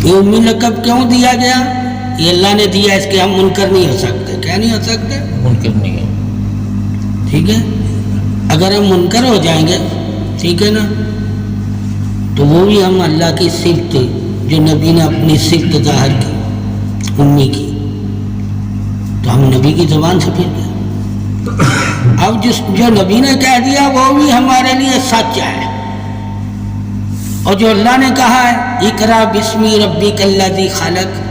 یہ امی لقب کیوں دیا گیا؟ یہ اللہ نے دیا، اس کے ہم منکر نہیں ہو سکتے. کیا نہیں ہو سکتے؟ منکر نہیں ہے. ٹھیک ہے. اگر ہم منکر ہو جائیں گے، ٹھیک ہے نا، تو وہ بھی ہم اللہ کی صفت جو نبی نے اپنی صفت ظاہر کی امی کی، تو ہم نبی کی زبان سے پھر گئے. اب جو نبی نے کہہ دیا وہ بھی ہمارے لیے سچ ہے، اور جو اللہ نے کہا ہے اقرا بسمی ربک الذی خلق،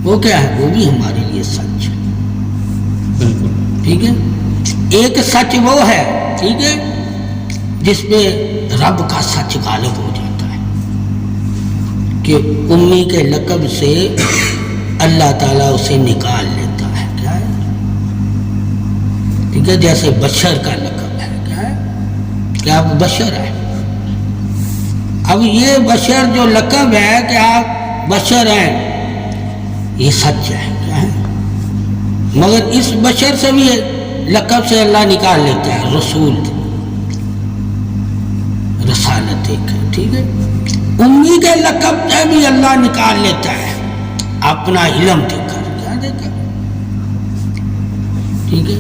وہ کیا ہے؟ وہ بھی ہمارے لیے سچ ہے. ٹھیک ہے. ایک سچ وہ ہے، ٹھیک ہے، جس پہ رب کا سچ غالب ہو جاتا ہے کہ امی کے لقب سے اللہ تعالیٰ اسے نکال لیتا ہے. کیا ہے؟ ٹھیک ہے. جیسے بشر کا لقب ہے. کیا ہے؟ کہ آپ بشر ہیں. اب یہ بشر جو لقب ہے کہ آپ بشر ہیں، یہ سچ ہے. کیا ہے؟ مگر اس بشر سے بھی لقب سے اللہ نکال لیتا ہے رسول، رسالت ایک ہے. ٹھیک ہے. امی کے لقب سے بھی اللہ نکال لیتا ہے اپنا علم دے کر. کیا دے کر؟ ٹھیک ہے.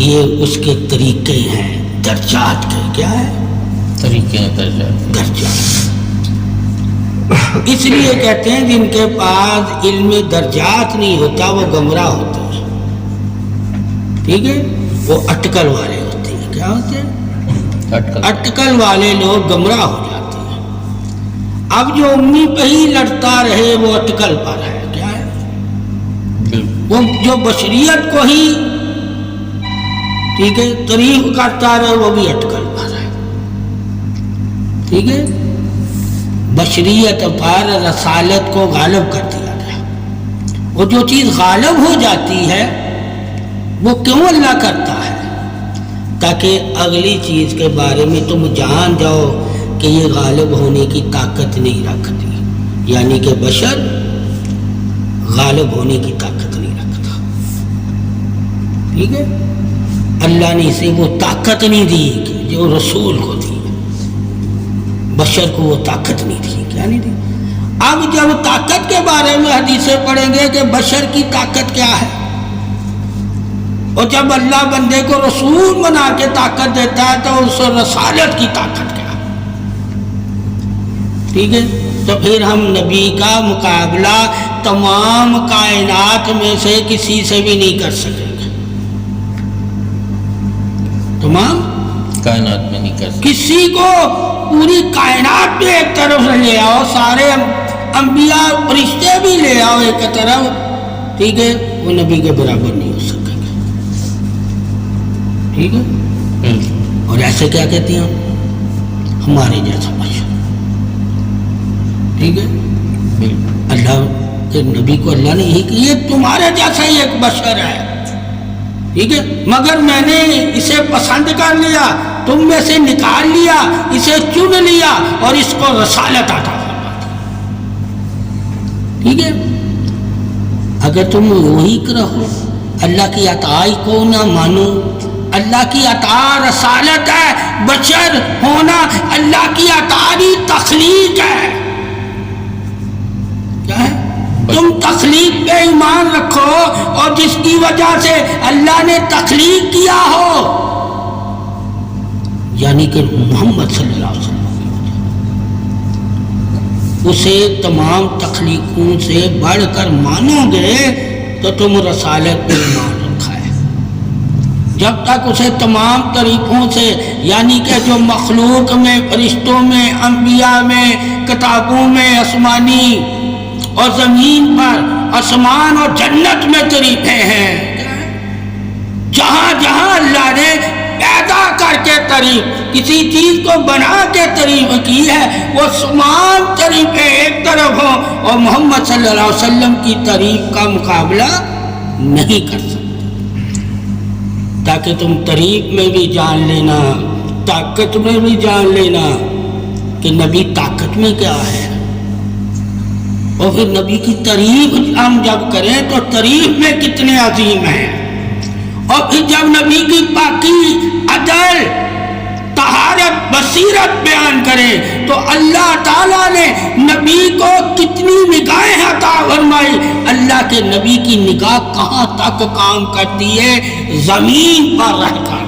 یہ اس کے طریقے ہیں درجات کے. کیا ہے؟ طریقے ہیں درجات. اس لیے کہتے ہیں جن کے پاس علم درجات نہیں ہوتا وہ گمراہ ہوتے ہیں. ٹھیک ہے. وہ اٹکل والے ہوتے ہیں. کیا ہوتے ہیں؟ اٹکل والے لوگ گمراہ ہو جاتے ہیں. اب جو امی پہ ہی لڑتا رہے وہ اٹکل پر ہے. کیا ہے؟ وہ جو بشریت کو ہی، ٹھیک ہے، تعریف کرتا رہے وہ بھی اٹکل پر ہے. ٹھیک ہے. بشریت پر رسالت کو غالب کر دیا گیا. وہ جو چیز غالب ہو جاتی ہے وہ کیوں اللہ کرتا ہے؟ تاکہ اگلی چیز کے بارے میں تم جان جاؤ کہ یہ غالب ہونے کی طاقت نہیں رکھتی. یعنی کہ بشر غالب ہونے کی طاقت نہیں رکھتا. ٹھیک ہے. اللہ نے اسے وہ طاقت نہیں دی کہ جو رسول کو دی. بشر کو وہ طاقت نہیں دی. کیا نہیں دی؟ اب جب طاقت کے بارے میں حدیثیں پڑھیں گے کہ بشر کی طاقت کیا ہے، اور جب اللہ بندے کو رسول بنا کے طاقت دیتا ہے تو اس رسالت کی طاقت کیا ہے. ٹھیک ہے. تو پھر ہم نبی کا مقابلہ تمام کائنات میں سے کسی سے بھی نہیں کر سکیں گے. تمام کائنات میں نہیں کر سکتے. کسی کو پوری کائنات میں ایک طرف سے لے آؤ، سارے انبیاء فرشتے بھی لے آؤ ایک طرف، ٹھیک ہے، وہ نبی کے برابر نہیں ہو سکے گا. ٹھیک ہے. اور ایسے کیا کہتے ہیں ہمارے جیسا بشر. ٹھیک ہے. اللہ کے نبی کو اللہ نے یہی کہ یہ تمہارے جیسا ہی ایک بشر ہے. ٹھیک ہے. مگر میں نے اسے پسند کر لیا، تم میں سے نکال لیا، اسے چن لیا اور اس کو رسالت عطا فرما دی. ٹھیک ہے. اگر تم وہی کرو، اللہ کی عطائی کو نہ مانو. اللہ کی عطا رسالت ہے، بشر ہونا اللہ کی عطا تخلیق ہے. کیا ہے؟ تم تخلیق پہ ایمان رکھو، اور جس کی وجہ سے اللہ نے تخلیق کیا ہو، یعنی کہ محمد صلی اللہ علیہ وسلم کی وجہ، اسے تمام تخلیقوں سے بڑھ کر مانو گے تو تم رسالت پہ ایمان رکھا ہے. جب تک اسے تمام طریقوں سے، یعنی کہ جو مخلوق میں، فرشتوں میں، انبیاء میں، کتابوں میں، آسمانی اور زمین پر، آسمان اور جنت میں طریقیں ہیں، جہاں جہاں اللہ نے پیدا کر کے تعریف، کسی چیز کو بنا کے تعریف کی ہے، وہ تمام طریقیں ایک طرف ہوں اور محمد صلی اللہ علیہ وسلم کی تعریف کا مقابلہ نہیں کر سکتے. تاکہ تم تعریف میں بھی جان لینا، طاقت میں بھی جان لینا کہ نبی طاقت میں کیا ہے. اور پھر نبی کی تعریف ہم جب کریں تو تعریف میں کتنے عظیم ہیں، اور پھر جب نبی کی پاکی، عدل، طہارت، بصیرت بیان کریں تو اللہ تعالیٰ نے نبی کو کتنی نگاہیں عطا فرمائی. اللہ کے نبی کی نگاہ کہاں تک کام کرتی ہے؟ زمین پر رہ کر.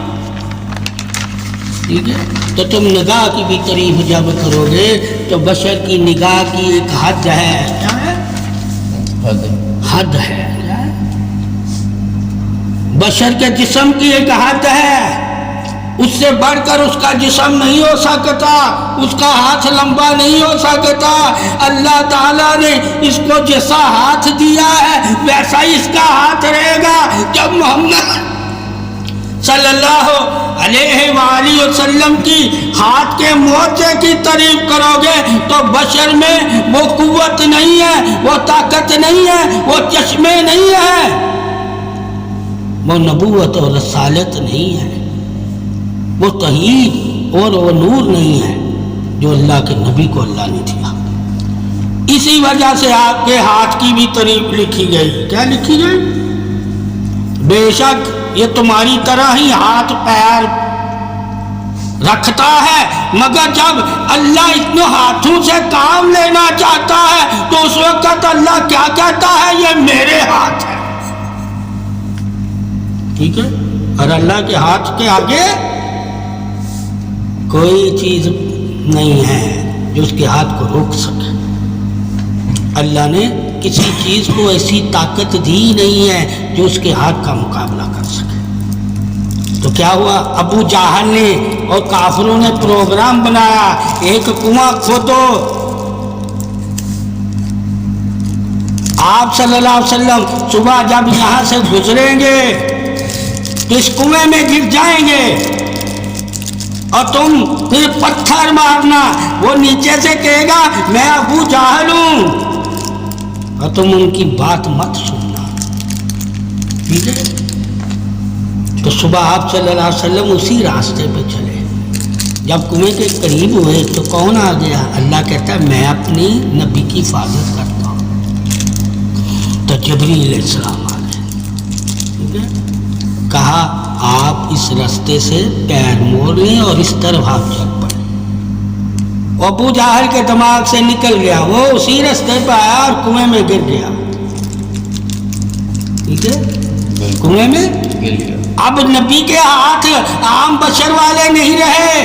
ٹھیک ہے، تو تم نگاہ کی بھی تعریف جب کرو گے تو بشر کی نگاہ کی ایک حد ہے. کیا ہے؟ حد ہے. بشر کے جسم کی ایک حد ہے، اس سے بڑھ کر اس کا جسم نہیں ہو سکتا، اس کا ہاتھ لمبا نہیں ہو سکتا. اللہ تعالیٰ نے اس کو جیسا ہاتھ دیا ہے ویسا ہی اس کا ہاتھ رہے گا. جب محمد صلی اللہ علیہ وآلہ وسلم کی ہاتھ کے موچے کی تعریف کرو گے تو بشر میں وہ قوت نہیں ہے، وہ طاقت نہیں ہے، وہ چشمے نہیں ہے، وہ نبوت اور رسالت نہیں ہے، وہ توحید اور وہ نور نہیں ہے جو اللہ کے نبی کو اللہ نے دیا. اسی وجہ سے آپ کے ہاتھ کی بھی تعریف لکھی گئی. کیا لکھی گئی؟ بے شک یہ تمہاری طرح ہی ہاتھ پیر رکھتا ہے، مگر جب اللہ اتنے ہاتھوں سے کام لینا چاہتا ہے تو اس وقت اللہ کیا کہتا ہے؟ یہ میرے ہاتھ ہے. ٹھیک ہے، اور اللہ کے ہاتھ کے آگے کوئی چیز نہیں ہے جو اس کے ہاتھ کو روک سکے. اللہ نے کسی چیز کو ایسی طاقت دی نہیں ہے جو اس کے ہاتھ کا مقابلہ کر سکے. تو کیا ہوا؟ ابو جہل نے اور کافروں نے پروگرام بنایا، ایک کنواں کھودو. آپ صلی اللہ علیہ وسلم صبح جب یہاں سے گزریں گے تو اس کنویں میں گر جائیں گے اور تم پھر پتھر مارنا. وہ نیچے سے کہے گا میں ابو جہل ہوں اور تم ان کی بات مت سننا. ٹھیک ہے، تو صبح آپ صلی اللہ علیہ وسلم اسی راستے پہ چلے. جب کنویں کے قریب ہوئے تو کون آ گیا؟ اللہ کہتا ہے میں اپنی نبی کی حفاظت کرتا ہوں. تو جبریل علیہ السلام آ گئے. ٹھیک ہے، کہا آپ اس راستے سے پیر موڑ لیں اور اس طرف آپ چل پڑے. ابو جہل کے دماغ سے نکل گیا، وہ اسی راستے پہ آیا اور کنویں میں گر گیا. ٹھیک ہے، کنویں میں گر گیا. اب نبی کے ہاتھ عام بشر والے نہیں رہے،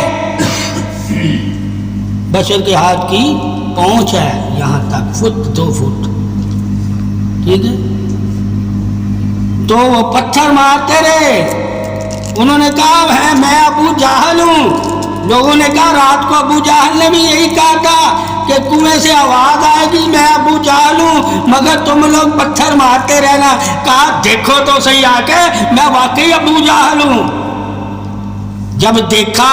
بشر کے ہاتھ کی پہنچ ہے یہاں تک، فٹ 2 فٹ. ٹھیک ہے، تو وہ پتھر مارتے رہے. انہوں نے کہا ہے میں ابو جہل ہوں. لوگوں نے کہا رات کو ابو جہل نے بھی یہی کہا تھا کہ کنویں سے آواز آئے گی میں ابو جہل ہوں، مگر تم لوگ پتھر مارتے رہنا. کہا دیکھو تو صحیح آ کے میں واقعی ابو جہل ہوں. جب دیکھا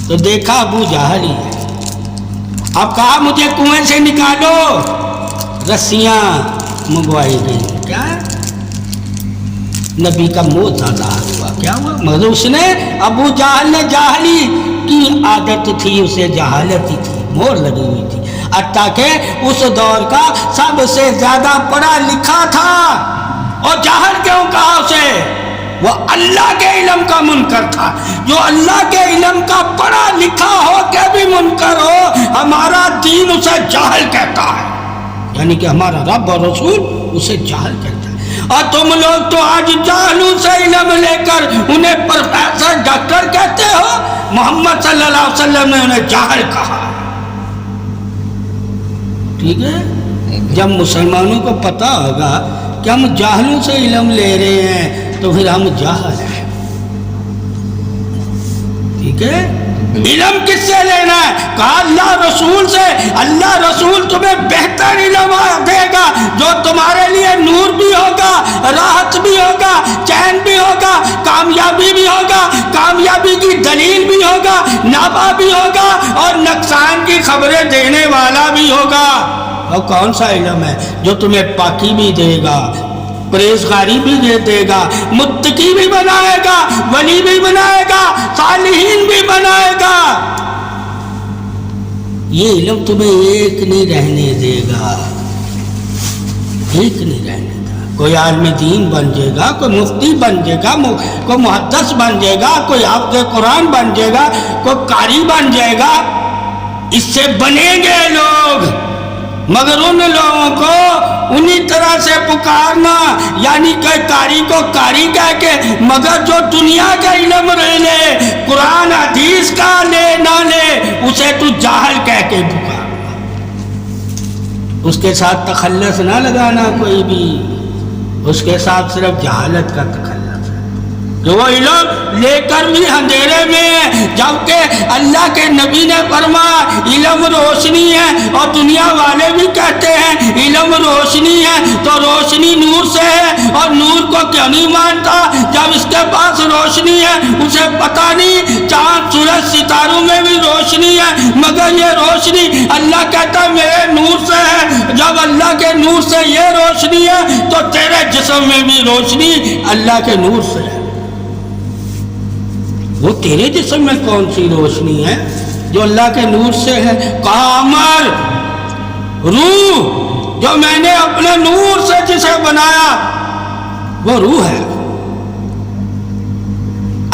تو دیکھا ابو جہل ہی ہے. اب کہا مجھے کنویں سے نکالو. رسیاں منگوائی گئی. کیا نبی کا منہ ظاہر ہوا. کیا ہوا؟ مگر اس نے ابو جہل نے جاہلی کی عادت تھی، اسے جہالت ہی تھی، مہر لگی ہوئی تھی. حتیٰ کہ اس دور کا سب سے زیادہ پڑھا لکھا تھا. اور جاہل کیوں کہا اسے؟ وہ اللہ کے علم کا منکر تھا. جو اللہ کے علم کا پڑھا لکھا ہو کے بھی منکر ہو، ہمارا دین اسے جاہل کہتا ہے. یعنی کہ ہمارا رب اور رسول اسے جاہل کہتا ہے. اور تم لوگ تو آج جاہلوں سے علم لے کر انہیں پروفیسر ڈاکٹر کہتے ہو. محمد صلی اللہ علیہ وسلم نے انہیں جاہل کہا. ٹھیک ہے، جب مسلمانوں کو پتہ ہوگا کہ ہم جاہلوں سے علم لے رہے ہیں تو پھر ہم جاہل ہیں. ٹھیک ہے، علم کس سے لینا ہے؟ کہا اللہ رسول سے. اللہ رسول تمہیں بہتر علم دے گا جو تمہارے لیے نور بھی ہوگا، راحت بھی ہوگا، چین بھی ہوگا، کامیابی بھی ہوگا، کامیابی کی دلیل بھی ہوگا، نافع بھی ہوگا اور نقصان کی خبریں دینے والا بھی ہوگا. اور کون سا علم ہے؟ جو تمہیں پاکی بھی دے گا، پرہیزگاری بھی دے گا، متقی بھی بنائے گا، ولی بھی بنائے گا، صالحین بھی بنائے گا. یہ علم تمہیں ایک نہیں رہنے دے گا، ایک نہیں رہنے دے گا. کوئی عالم دین بن جائے گا، کوئی مفتی بن جائے گا، کوئی محدث بن جائے گا، کوئی حافظ قرآن بن جائے گا، کوئی قاری بن جائے گا. اس سے بنیں گے لوگ، مگر ان لوگوں کو انہی طرح سے پکارنا، یعنی کہ کاری کو کاری کہہ کے، مگر جو دنیا کا علم رہ لے، قرآن حدیث کا لے نہ لے، اسے تو جاہل کہہ کے پکارنا، اس کے ساتھ تخلص نہ لگانا کوئی بھی، اس کے ساتھ صرف جہالت کا تخلص ہے کہ وہ علم لے کر بھی اندھیرے میں ہے، جبکہ اللہ کے نبی نے فرمایا علم روشنی ہے، اور دنیا والے بھی کہتے ہیں علم روشنی ہے، تو روشنی نور سے ہے، اور نور کو کیوں نہیں مانتا جب اس کے پاس روشنی ہے؟ اسے پتہ نہیں چاند سورج ستاروں میں بھی روشنی ہے، مگر یہ روشنی اللہ کہتا ہے میرے نور سے ہے۔ جب اللہ کے نور سے یہ روشنی ہے تو تیرے جسم میں بھی روشنی اللہ کے نور سے ہے۔ وہ تیرے جسم میں کون سی روشنی ہے جو اللہ کے نور سے ہے؟ کہا عمر، روح جو میں نے اپنے نور سے جسے بنایا وہ روح ہے،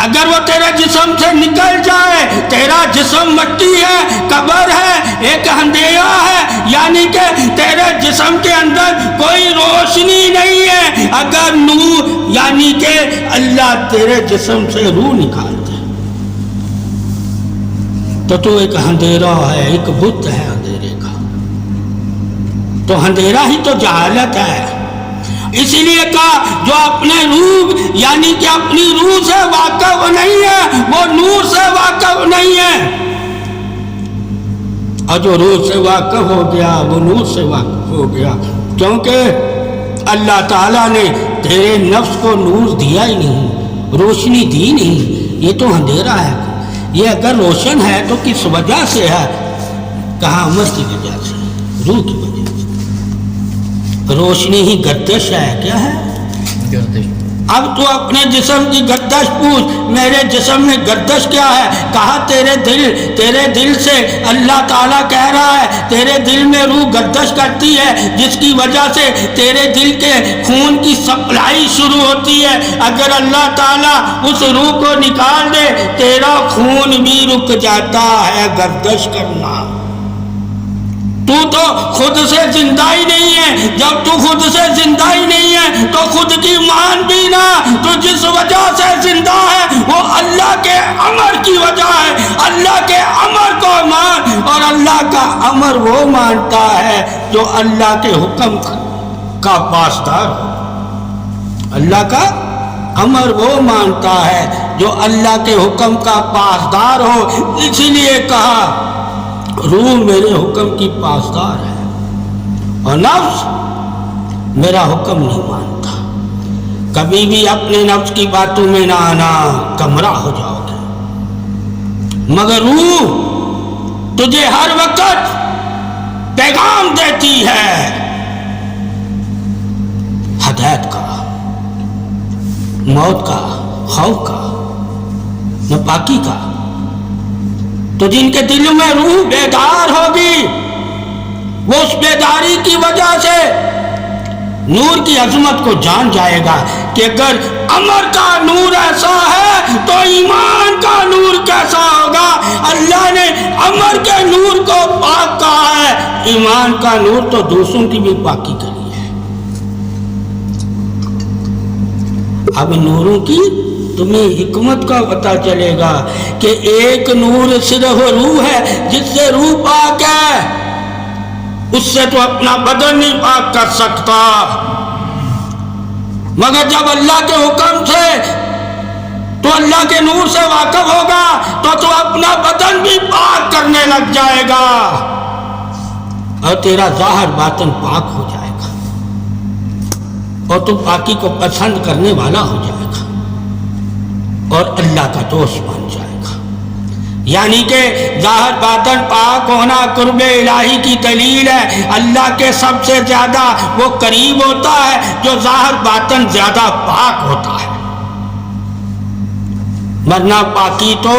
اگر وہ تیرے جسم سے نکل جائے، تیرا جسم مٹی ہے، قبر ہے، ایک اندھیرا ہے، یعنی کہ تیرے جسم کے اندر کوئی روشنی نہیں ہے۔ اگر نور یعنی کہ اللہ تیرے جسم سے روح نکال دے تو ایک اندھیرا ہے، ایک بت ہے اندھیرے کا، تو اندھیرا ہی تو جہالت ہے۔ اسی لیے کہا جو اپنے روح یعنی کہ اپنی روح سے واقف نہیں ہے وہ نور سے واقف نہیں ہے، اور جو روح سے واقف ہو گیا وہ نور سے واقف ہو گیا، کیونکہ اللہ تعالیٰ نے تیرے نفس کو نور دیا ہی نہیں، روشنی دی نہیں، یہ تو اندھیرا ہے۔ یہ اگر روشن ہے تو کس وجہ سے ہے؟ کہاں عمر کی وجہ سے، روح کی وجہ سے۔ روشنی ہی گردش ہے، کیا ہے؟ گردش۔ اب تو اپنے جسم کی گردش پوچھ، میرے جسم میں گردش کیا ہے؟ کہا تیرے دل سے اللہ تعالیٰ کہہ رہا ہے تیرے دل میں روح گردش کرتی ہے، جس کی وجہ سے تیرے دل کے خون کی سپلائی شروع ہوتی ہے، اگر اللہ تعالیٰ اس روح کو نکال دے تیرا خون بھی رک جاتا ہے گردش کرنا۔ تو خود سے زندہ ہی نہیں ہے، جب تو خود سے زندہ ہی نہیں ہے تو خود کی مان بھی نہ، تو جس وجہ سے زندہ ہے وہ اللہ کے امر کی وجہ ہے، اللہ کے امر کو مان، اور اللہ کا امر وہ مانتا ہے جو اللہ کے حکم کا پاسدار ہو، اللہ کا امر وہ مانتا ہے جو اللہ کے حکم کا پاسدار ہو۔ اسی لیے کہا روح میرے حکم کی پاسدار ہے، اور نفس میرا حکم نہیں مانتا۔ کبھی بھی اپنے نفس کی باتوں میں نہ آنا، گمراہ ہو جاؤ گے، مگر روح تجھے ہر وقت پیغام دیتی ہے ہدایت کا، موت کا، خوف کا، ناپاکی کا۔ تو جن کے دلوں میں روح بیدار ہوگی وہ اس بیداری کی وجہ سے نور کی عظمت کو جان جائے گا کہ اگر امر کا نور ایسا ہے تو ایمان کا نور کیسا ہوگا۔ اللہ نے امر کے نور کو پاک کہا ہے، ایمان کا نور تو دوسروں کی بھی پاکی کے لیے ہے۔ اب نوروں کی تمہیں حکمت کا پتہ چلے گا کہ ایک نور صرف روح ہے، جس سے روح پاک ہے، اس سے تو اپنا بدن نہیں پاک کر سکتا، مگر جب اللہ کے حکم سے تو اللہ کے نور سے واقف ہوگا تو اپنا بدن بھی پاک کرنے لگ جائے گا، اور تیرا ظاہر باطن پاک ہو جائے گا، اور تو پاکی کو پسند کرنے والا ہو جائے گا اور اللہ کا دوست بن جائے گا۔ یعنی کہ ظاہر باطن پاک ہونا قرب الہی کی دلیل ہے۔ اللہ کے سب سے زیادہ وہ قریب ہوتا ہے جو ظاہر باطن زیادہ پاک ہوتا ہے، ورنہ پاکی تو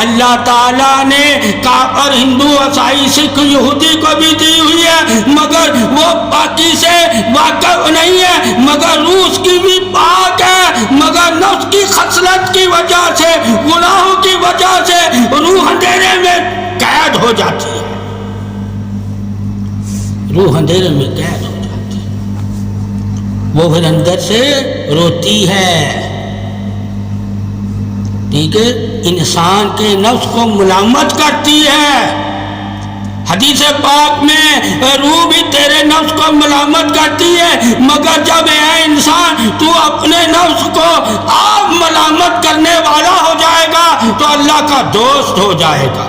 اللہ تعالیٰ نے کافر، ہندو، عیسائی، سکھ، یہودی کو بھی دی ہوئی ہے، مگر وہ پاکی سے واقف نہیں ہے، مگر روح اس کی بھی پاک ہے، مگر نفس کی خصلت کی وجہ سے، گناہوں کی وجہ سے روح اندھیرے میں قید ہو جاتی ہے۔ روح اندھیرے میں قید ہو جاتی ہے، وہ پھر اندر سے روتی ہے، ٹھیک ہے، انسان کے نفس کو ملامت کرتی ہے۔ حدیث پاک میں روح بھی تیرے نفس کو ملامت کرتی ہے، مگر جب اے انسان تو اپنے نفس کو آپ ملامت کرنے والا ہو جائے گا تو اللہ کا دوست ہو جائے گا۔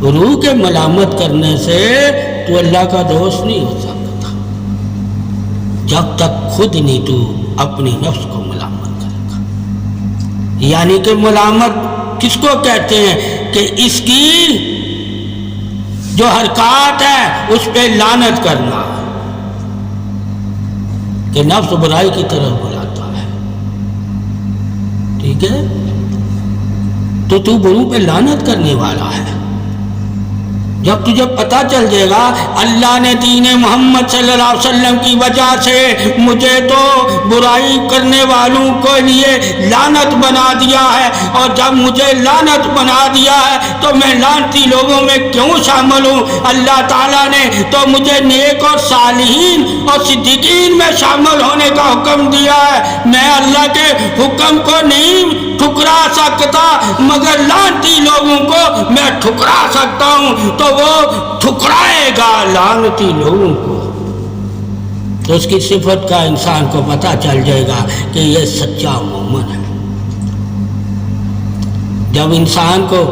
روح کے ملامت کرنے سے تو اللہ کا دوست نہیں ہو سکتا جب تک خود نہیں تو اپنی نفس کو ملامت کرے گا۔ یعنی کہ ملامت کس کو کہتے ہیں کہ اس کی جو حرکات ہے اس پہ لعنت کرنا، کہ نفس برائی کی طرف بلاتا ہے، ٹھیک ہے، تو برو پہ لعنت کرنے والا ہے۔ جب تجھے پتہ چل جائے گا اللہ نے دین محمد صلی اللہ علیہ وسلم کی وجہ سے مجھے تو برائی کرنے والوں کے لیے لعنت بنا دیا ہے، اور جب مجھے لعنت بنا دیا ہے تو میں لعنتی لوگوں میں کیوں شامل ہوں؟ اللہ تعالیٰ نے تو مجھے نیک اور صالحین اور صدیقین میں شامل ہونے کا حکم دیا ہے، میں اللہ کے حکم کو نہیں ٹھکرا سکتا مگر لعنتی لوگوں کو میں ٹھکرا سکتا ہوں، تو وہ ٹھکرائے گا لعنتی لوگوں کو۔ تو اس کی صفت کا انسان کو پتہ چل جائے گا کہ یہ سچا مومن ہے۔ جب انسان کو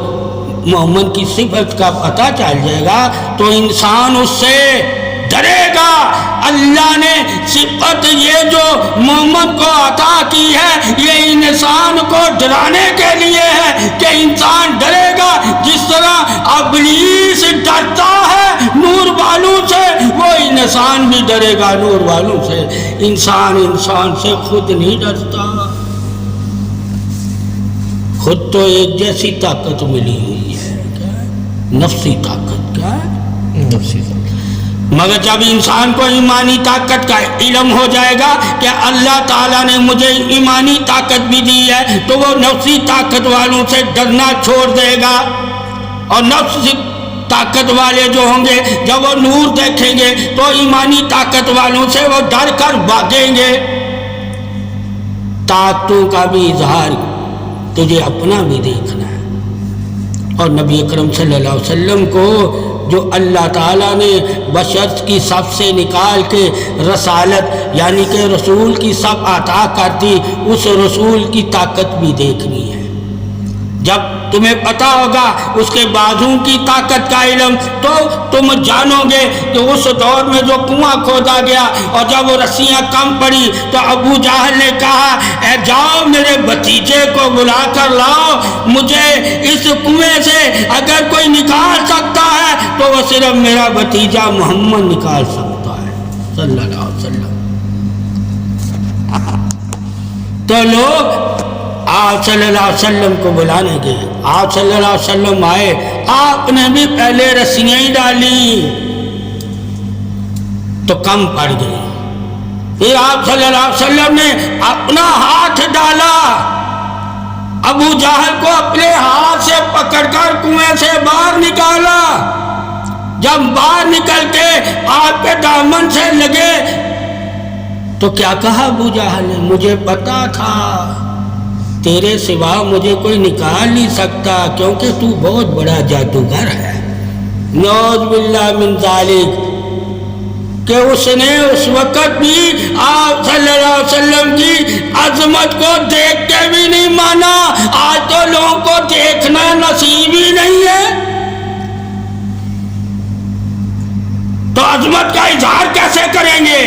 مومن کی صفت کا پتہ چل جائے گا تو انسان اس سے ڈرے گا۔ اللہ نے صفت یہ جو مومن کو عطا کی ہے یہ انسان کو ڈرانے کے لیے ہے کہ انسان ڈرے گا، جس طرح ابلیس ڈرتا ہے نور والوں سے، وہ انسان بھی ڈرے گا نور والوں سے۔ انسان سے خود نہیں ڈرتا، خود تو ایک جیسی طاقت ملی ہوئی ہے، نفسی طاقت۔ کیا ہے؟ نفسی طاقت۔ مگر جب انسان کو ایمانی طاقت کا علم ہو جائے گا کہ اللہ تعالیٰ نے مجھے ایمانی طاقت بھی دی ہے، تو وہ نفسی طاقت والوں سے ڈرنا چھوڑ دے گا، اور نفسی طاقت والے جو ہوں گے جب وہ نور دیکھیں گے تو ایمانی طاقت والوں سے وہ ڈر کر بھاگیں گے۔ طاقتوں کا بھی اظہار تجھے اپنا بھی دیکھنا ہے، اور نبی اکرم صلی اللہ علیہ وسلم کو جو اللہ تعالیٰ نے بشر کی صف سے نکال کے رسالت یعنی کہ رسول کی صف عطا کر دی، اس رسول کی طاقت بھی دیکھنی ہے۔ جب تمہیں پتہ ہوگا اس کے بازو کی طاقت کا علم تو تم جانو گے کہ اس دور میں جو کنواں کھودا گیا اور جب وہ رسیاں کم پڑی تو ابو جہل نے کہا اے جاؤ میرے بھتیجے کو بلا کر لاؤ، مجھے اس کنویں سے اگر کوئی نکال سکتا ہے تو وہ صرف میرا بھتیجا محمد نکال سکتا ہے صلی اللہ علیہ وسلم۔ تو لوگ آپ صلی اللہ علیہ وسلم کو بلانے گئے، آپ صلی اللہ علیہ وسلم آئے، آپ نے بھی پہلے رسیاں ہی ڈالی تو کم پڑ گئی، پھر آپ صلی اللہ علیہ وسلم نے اپنا ہاتھ ڈالا، ابو جہل کو اپنے ہاتھ سے پکڑ کر کنویں سے باہر نکالا، جب باہر نکل کے آپ کے دامن سے لگے تو کیا کہا ابو جہل نے؟ مجھے پتا تھا تیرے سوا مجھے کوئی نکال نہیں سکتا کیونکہ تو بہت بڑا جادوگر ہے۔ نعوذ باللہ من ذالک، کہ اس نے اس وقت بھی آپ صلی اللہ علیہ وسلم کی عظمت کو دیکھ کے بھی نہیں مانا۔ آج تو لوگوں کو دیکھنا نصیب ہی نہیں ہے تو عظمت کا اظہار کیسے کریں گے؟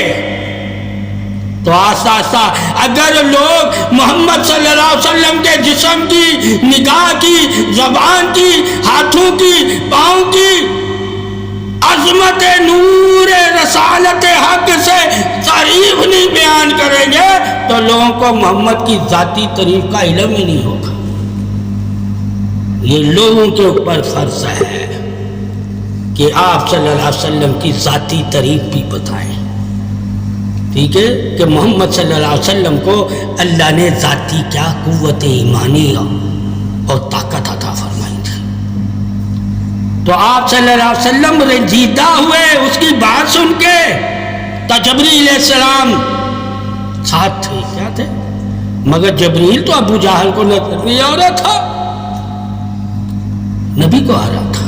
تو آہستہ آہستہ اگر لوگ محمد صلی اللہ علیہ وسلم کے جسم کی، نگاہ کی، زبان کی، ہاتھوں کی، پاؤں کی عظمت نور رسالت حق سے تعریف نہیں بیان کریں گے تو لوگوں کو محمد کی ذاتی تعریف کا علم ہی نہیں ہوگا۔ یہ لوگوں کے اوپر فرض ہے کہ آپ صلی اللہ علیہ وسلم کی ذاتی تعریف بھی بتائیں، ٹھیک ہے، کہ محمد صلی اللہ علیہ وسلم کو اللہ نے ذاتی کیا قوت ایمانی اور طاقت عطا فرمائی تھی۔ تو آپ صلی اللہ علیہ وسلم رنجیدہ ہوئے اس کی بات سن کے. تو جبریل علیہ السلام ساتھ تھے، کیا تھے؟ مگر جبریل تو ابو جہل کو نظر نہیں آ رہا تھا، نبی کو آ رہا تھا.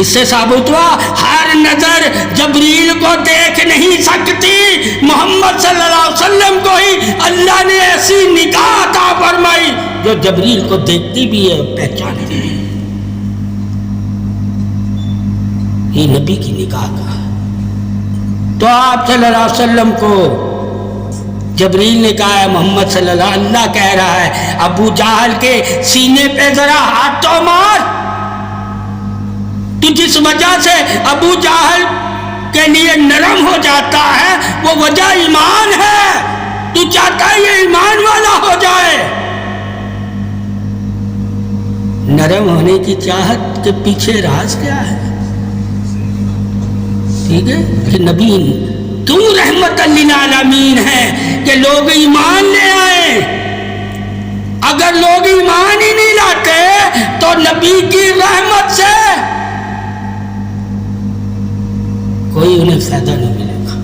اس سے ثابت ہوا ہر نظر جبریل کو دیکھ نہیں سکتی، محمد صلی اللہ علیہ وسلم کو ہی اللہ نے ایسی نگاہ عطا فرمائی جو جبریل کو دیکھتی بھی ہے، پہچانتی بھی ہے. یہ نبی کی نگاہ کا. تو آپ صلی اللہ علیہ وسلم کو جبریل نے کہا ہے محمد صلی اللہ، اللہ کہہ رہا ہے ابو جہل کے سینے پہ ذرا ہاتھ تو مار. تو جس وجہ سے ابو جہل کے لیے نرم ہو جاتا ہے وہ وجہ ایمان ہے. تو چاہتا ہے یہ ایمان والا ہو جائے. نرم ہونے کی چاہت کے پیچھے راز کیا ہے؟ ٹھیک ہے کہ نبی کیوں رحمت للعالمین ہے کہ لوگ ایمان لے آئے. اگر لوگ ایمان ہی نہیں لاتے تو نبی کی رحمت سے کوئی انہیں فائدہ نہیں ملے گا.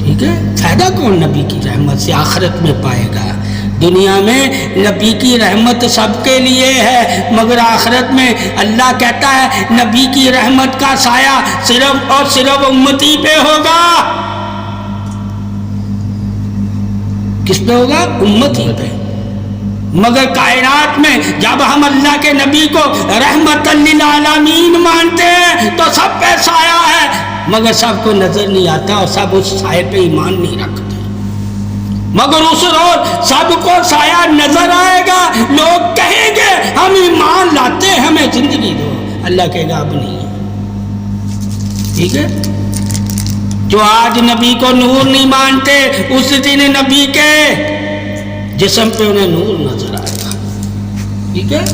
ٹھیک ہے، فائدہ کون نبی کی رحمت سے آخرت میں پائے گا؟ دنیا میں نبی کی رحمت سب کے لیے ہے، مگر آخرت میں اللہ کہتا ہے نبی کی رحمت کا سایہ صرف اور صرف امتی پہ ہوگا. کس پہ ہوگا؟ امتی پہ. مگر کائنات میں جب ہم اللہ کے نبی کو رحمت للعالمین مانتے ہیں تو سب پہ سایہ ہے، مگر سب کو نظر نہیں آتا اور سب اس سائے پہ ایمان نہیں رکھتے. مگر اس روز سب کو سایہ نظر آئے گا، لوگ کہیں گے ہم ایمان لاتے ہیں، ہمیں زندگی دو. اللہ کہے گا اب نہیں ہے. ٹھیک ہے، جو آج نبی کو نور نہیں مانتے اس دن نبی کے جسم پہ انہیں نور نظر آئے گا. ٹھیک ہے،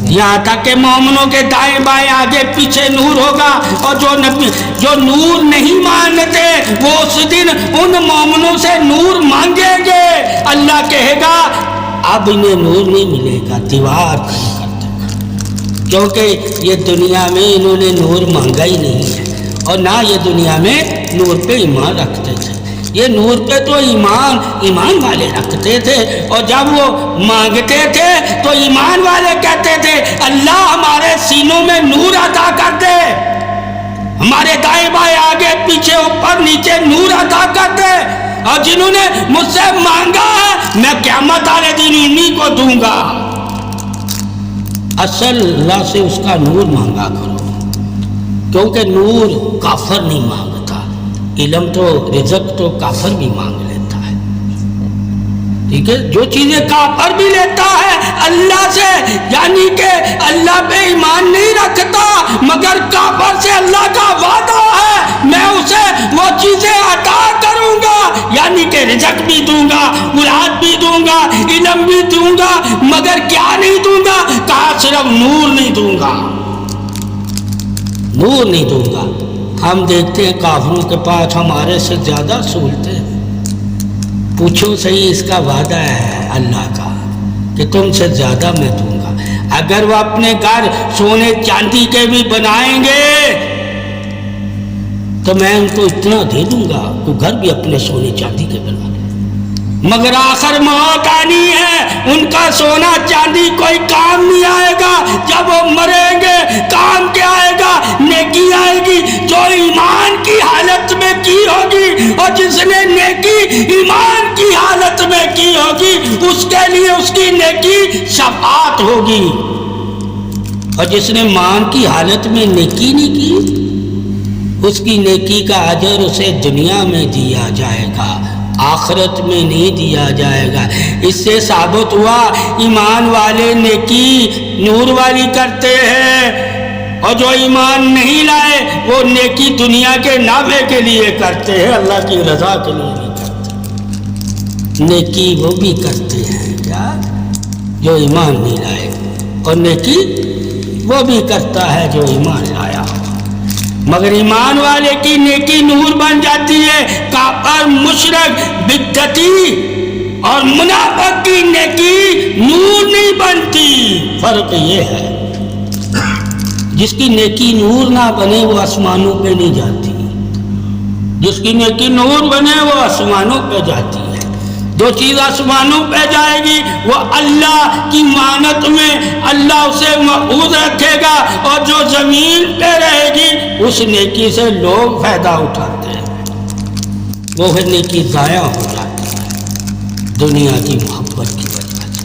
یہاں تک کہ مومنوں کے دائیں بائیں آگے پیچھے نور ہوگا. اور جو نور نہیں مانتے وہ اس دن ان مومنوں سے نور مانگیں گے. اللہ کہے گا اب انہیں نور نہیں ملے گا، دیوار کھڑی کر دے گا، کیونکہ یہ دنیا میں انہوں نے نور مانگا ہی نہیں ہے اور نہ یہ دنیا میں نور پہ ایمان رکھتے تھے. یہ نور پہ تو ایمان والے رکھتے تھے، اور جب وہ مانگتے تھے تو ایمان والے کہتے تھے اللہ ہمارے سینوں میں نور عطا کر دے، ہمارے دائیں بائیں آگے پیچھے اوپر نیچے نور عطا کر دے. اور جنہوں نے مجھ سے مانگا ہے میں قیامت والے دن انہیں کو دوں گا. اصل اللہ سے اس کا نور مانگا کرو، کیونکہ نور کافر نہیں مانگتا. علم تو رزق تو کافر بھی مانگ لیتا ہے. ٹھیک ہے، جو چیزیں کافر بھی لیتا ہے اللہ سے، یعنی کہ اللہ پہ ایمان نہیں رکھتا، مگر کافر سے اللہ کا وعدہ ہے میں اسے وہ چیزیں عطا کروں گا، یعنی کہ رزق بھی دوں گا، اولاد بھی دوں گا، علم بھی دوں گا، مگر کیا نہیں دوں گا؟ کہا صرف نور نہیں دوں گا، نور نہیں دوں گا. ہم دیکھتے ہیں کافروں کے پاس ہمارے سے زیادہ سہولتیں ہیں. پوچھو صحیح، اس کا وعدہ ہے اللہ کا کہ تم سے زیادہ میں دوں گا. اگر وہ اپنے گھر سونے چاندی کے بھی بنائیں گے تو میں ان کو اتنا دے دوں گا کہ گھر بھی اپنے سونے چاندی کے بنا لیں. مگر آخر موت آنی ہے، ان کا سونا چاندی کوئی کام نہیں آئے گا. جب وہ مریں گے کام کیا آئے گا؟ نیکی آئے گی جو ایمان کی حالت میں کی ہوگی، اور جس نے نیکی ایمان کی حالت میں کی ہوگی اس کے لیے اس کی نیکی شفاعت ہوگی. اور جس نے مان کی حالت میں نیکی نہیں کی اس کی نیکی کا اجر اسے دنیا میں دیا جائے گا، آخرت میں نہیں دیا جائے گا. اس سے ثابت ہوا ایمان والے نیکی نور والی کرتے ہیں، اور جو ایمان نہیں لائے وہ نیکی دنیا کے نافع کے لیے کرتے ہیں، اللہ کی رضا کے لیے نہیں کرتے. نیکی وہ بھی کرتے ہیں کیا جو ایمان نہیں لائے، اور نیکی وہ بھی کرتا ہے جو ایمان لایا ہو. مگر ایمان والے کی نیکی نور بن جاتی ہے، کافر مشرک بدعتی اور منافق کی نیکی نور نہیں بنتی. فرق یہ ہے. جس کی نیکی نور نہ بنے وہ آسمانوں پہ نہیں جاتی، جس کی نیکی نور بنے وہ آسمانوں پہ جاتی ہے۔ جو چیز آسمانوں پہ جائے گی وہ اللہ کی مانت میں اللہ اسے محفوظ رکھے گا، اور جو زمین پہ رہے گی اس نیکی سے لوگ فائدہ اٹھاتے ہیں، وہ پھر نیکی ضائع ہو جاتی ہے دنیا کی محبت کی وجہ سے۔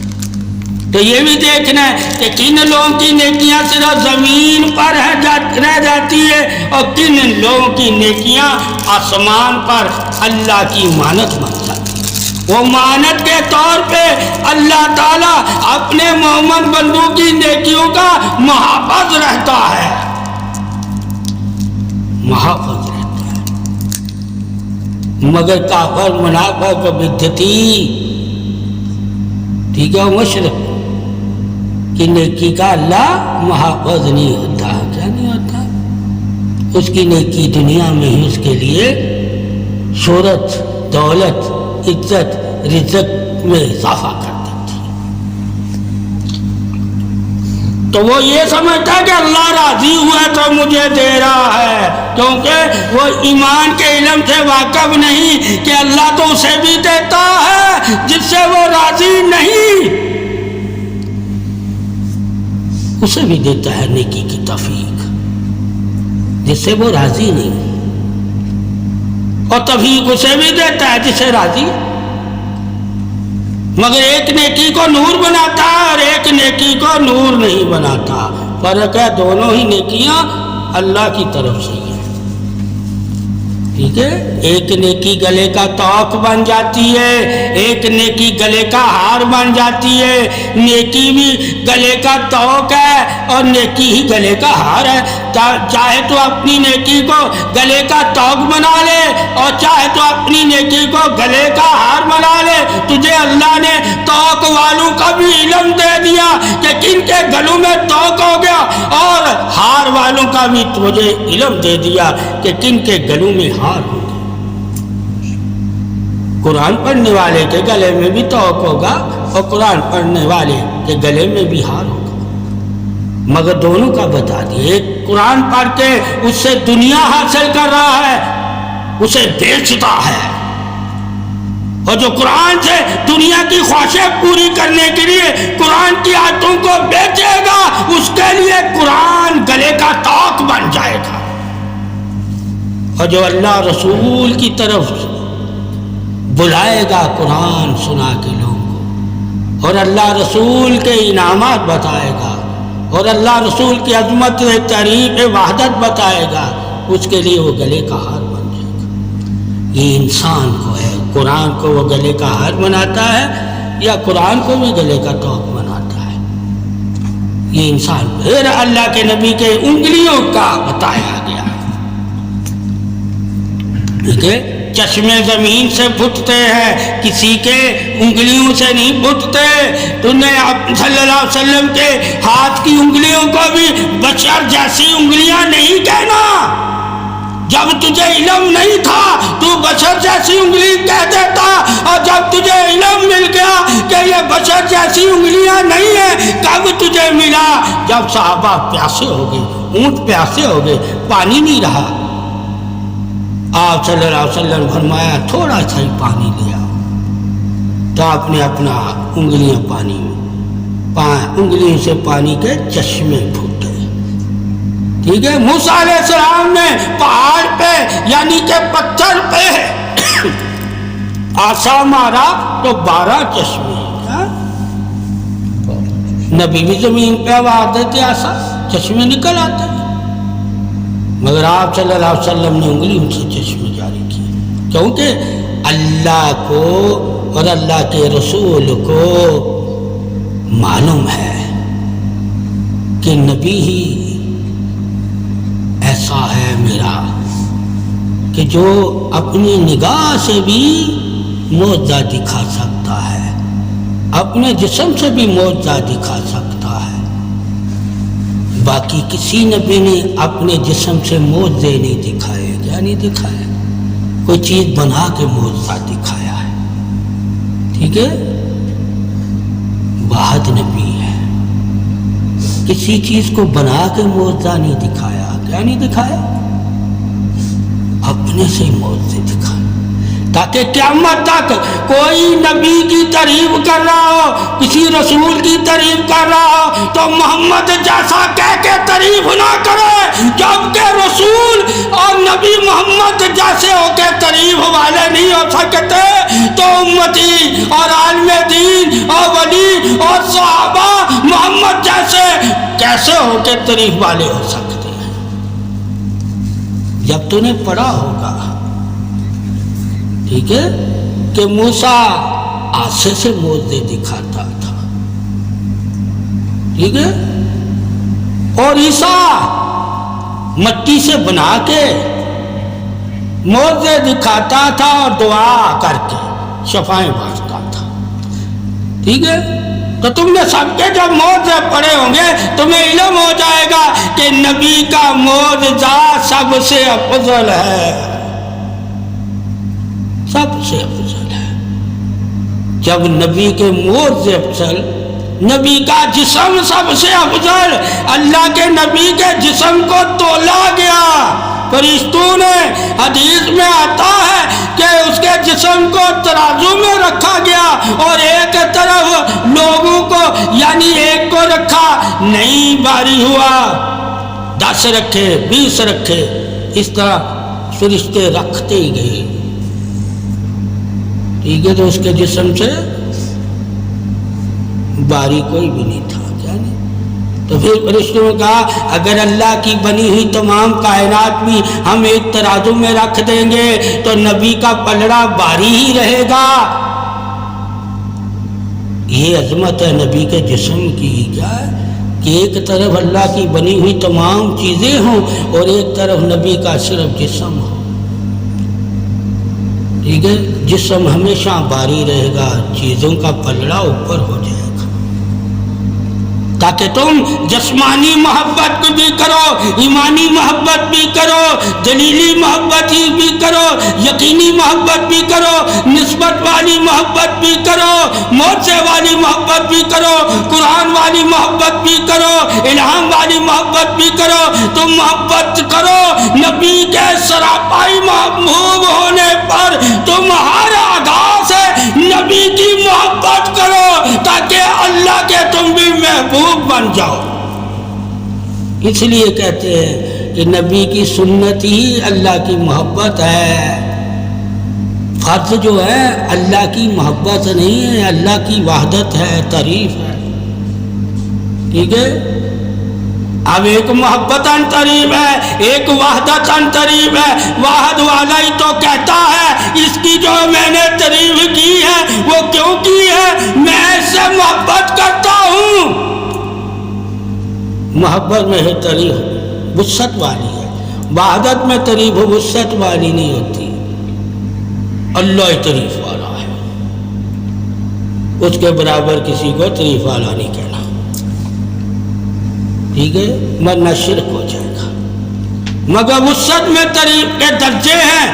تو یہ بھی دیکھنا ہے کہ کن لوگوں کی نیکیاں صرف زمین پر رہ جاتی ہے اور کن لوگوں کی نیکیاں آسمان پر اللہ کی مانت بن جاتی ہے۔ وہ مانت کے طور پہ اللہ تعالیٰ اپنے مومن بندوں کی نیکیوں کا محافظ رہتا ہے، محافظ رہتا ہے۔ مگر کافر منافق بدعتی، ٹھیک ہے، مشرک کی نیکی کا اللہ محافظ نہیں ہوتا۔ کیا نہیں ہوتا؟ اس کی نیکی دنیا میں ہی اس کے لیے شہرت، دولت، عزت، رزق میں اضافہ کر دیتی ہے۔ تو وہ یہ سمجھتا ہے کہ اللہ راضی ہوا تو مجھے دے رہا ہے، کیونکہ وہ ایمان کے علم سے واقف نہیں کہ اللہ تو اسے بھی دیتا ہے جس سے وہ راضی نہیں، اسے بھی دیتا ہے نیکی کی توفیق جس سے وہ راضی نہیں، اور توفیق اسے بھی دیتا ہے جسے راضی، مگر ایک نیکی کو نور بناتا ہے اور ایک نیکی کو نور نہیں بناتا۔ فرق ہے، دونوں ہی نیکیاں اللہ کی طرف سے ہیں، ٹھیک ہے۔ ایک نیکی گلے کا توق بن جاتی ہے، ایک نیکی گلے کا ہار بن جاتی ہے۔ نیکی بھی گلے کا توق ہے اور نیکی ہی گلے کا ہار ہے۔ چاہے تو اپنی نیکی کو گلے کا توق بنا لے اور چاہے تو اپنی نیکی کو گلے کا ہار بنا لے، تجھے اللہ نے توق والوں کا بھی علم دے دیا کہ کن کے گلوں میں توق ہو گیا، اور ہار والوں کا بھی تجھے علم دے دیا کہ کن کے گلوں میں ہار ہو گیا۔ قرآن پڑھنے والے کے گلے میں بھی توق ہوگا اور قرآن پڑھنے والے کے گلے میں بھی ہار ہوگا، مگر دونوں کا بتا دیا۔ ایک قرآن پڑھ کے اس سے دنیا حاصل کر رہا ہے، اسے بیچتا ہے، اور جو قرآن سے دنیا کی خواہشیں پوری کرنے کے لیے قرآن کی آیتوں کو بیچے گا، اس کے لیے قرآن گلے کا توق بن جائے گا۔ اور جو اللہ رسول کی طرف بلائے گا قرآن سنا کے لوگوں کو، اور اللہ رسول کے انعامات بتائے گا، اور اللہ رسول کی عظمت تعریف وحدت بتائے گا، اس کے لیے وہ گلے کا ہار بن جائے گا۔ یہ انسان کو ہے، قرآن کو وہ گلے کا ہار بناتا ہے یا قرآن کو بھی گلے کا توق بناتا ہے، یہ انسان۔ پھر اللہ کے نبی کے انگلیوں کا بتایا گیا، ٹھیک ہے۔ چشمے زمین سے پھوٹتے ہیں، کسی کے انگلیوں سے نہیں پھوٹتے۔ تو نے صلی اللہ علیہ وسلم کے ہاتھ کی انگلیوں کو بھی بشر جیسی انگلیاں نہیں کہنا۔ جب تجھے علم نہیں تھا تو بشر جیسی انگلی کہہ دیتا، اور جب تجھے علم مل گیا کہ یہ بشر جیسی انگلیاں نہیں ہیں، کب تجھے ملا؟ جب صحابہ پیاسے ہو گئے، اونٹ پیاسے ہو گئے، پانی نہیں رہا، آپ صلی اللہ علیہ وسلم فرمایا تھوڑا سا ہی پانی لیا، تو آپ نے اپنا انگلیاں پانی میں، انگلیوں سے پانی کے چشمے پھوٹے، ٹھیک ہے۔ موسیٰ علیہ السلام نے پہاڑ پہ یعنی کہ پتھر پہ آسا مارا تو 12 چشمے، نبی بھی زمین پہ وار دیتے آسا، چشمے نکل آتے، مگر آپ صلی اللہ علیہ وسلم نے انگلیوں سے چشمے جاری کیے، کیونکہ اللہ کو اور اللہ کے رسول کو معلوم ہے کہ نبی ہی ایسا ہے میرا کہ جو اپنی نگاہ سے بھی معجزہ دکھا سکتا ہے، اپنے جسم سے بھی معجزہ دکھا سکتا ہے۔ باقی کسی نبی نے اپنے جسم سے معجزے نہیں دکھائے، کیا نہیں دکھائے؟ کوئی چیز بنا کے معجزہ دکھایا ہے، ٹھیک ہے۔ واحد نبی ہے، کسی چیز کو بنا کے معجزہ نہیں دکھایا. کیا نہیں دکھایا؟ اپنے سے ہی معجزے دکھایا تاکہ قیامت تک کوئی نبی کی تعریف کر رہا ہو, کسی رسول کی تعریف کر رہا ہو تو محمد جیسا کہہ کے تعریف نہ کرے, جبکہ رسول اور نبی محمد جیسے ہو کے تعریف والے نہیں ہو سکتے تو امتی اور عالم دین اور ولی اور صحابہ محمد جیسے کیسے ہو کے تعریف والے ہو سکتے ہیں؟ جب تو نے پڑھا ہوگا, ٹھیک ہے, کہ موسیٰ آسے سے معجزے دکھاتا تھا, ٹھیک ہے, اور عیسیٰ مٹی سے بنا کے معجزے دکھاتا تھا اور دعا کر کے شفائیں بانٹتا تھا, ٹھیک ہے. تو تم نے سب کے جب معجزے پڑھے ہوں گے تمہیں علم ہو جائے گا کہ نبی کا معجزہ سب سے افضل ہے, سب سے افضل ہے. جب نبی کے معجزے افضل, نبی کا جسم سب سے افضل, اللہ کے نبی کے جسم کو تولا گیا فرشتوں نے, حدیث میں آتا ہے کہ اس کے جسم کو ترازو میں رکھا گیا اور ایک طرف لوگوں کو یعنی ایک کو رکھا, نہیں بھاری ہوا, 10 رکھے 20 رکھے, اس طرح فرشتے رکھتے ہی گئے, ٹھیک ہے. تو اس کے جسم سے باری کوئی بھی نہیں تھا, کیا نہیں. تو پھر فرشتوں نے کہا اگر اللہ کی بنی ہوئی تمام کائنات بھی ہم ایک ترازو میں رکھ دیں گے تو نبی کا پلڑا باری ہی رہے گا. یہ عظمت ہے نبی کے جسم کی, کیا ہے کہ ایک طرف اللہ کی بنی ہوئی تمام چیزیں ہوں اور ایک طرف نبی کا صرف جسم ہو, ٹھیک ہے. جسم ہمیشہ باری رہے گا, چیزوں کا پلڑا اوپر ہو جائے گا تاکہ تم جسمانی محبت بھی کرو, ایمانی محبت بھی کرو, دلیلی محبت بھی کرو, یقینی محبت بھی کرو, نسبت والی محبت بھی کرو, معجزے والی محبت بھی کرو, قرآن والی محبت بھی کرو, الہام والی محبت بھی کرو. تم محبت کرو نبی کے سراپائی محبوب ہونے پر, تم ہر ادا سے نبی کی محبت کرو تاکہ اللہ کے تم بھی محبوب بن جاؤ. اس لیے کہتے ہیں کہ نبی کی سنت ہی اللہ کی محبت ہے. فرض جو ہے اللہ کی محبت نہیں ہے, اللہ کی وحدت ہے, تعریف ہے, ٹھیک ہے. اب ایک محبت ان تعریف ہے, ایک وحدت ان تعریف ہے. واحد والا ہی تو کہتا ہے اس کی جو میں نے تعریف کی ہے وہ کیوں کی ہے, میں اس سے محبت کرتا ہوں. محبت میں ہے تعریف وسعت والی ہے, وحدت میں تعریف وسعت والی نہیں ہوتی. اللہ ہی تعریف والا ہے, اس کے برابر کسی کو تعریف والا نہیں کہنا, ٹھیک ہے, ورنہ شرک ہو جائے گا. مگر وسعت میں تعریف کے درجے ہیں,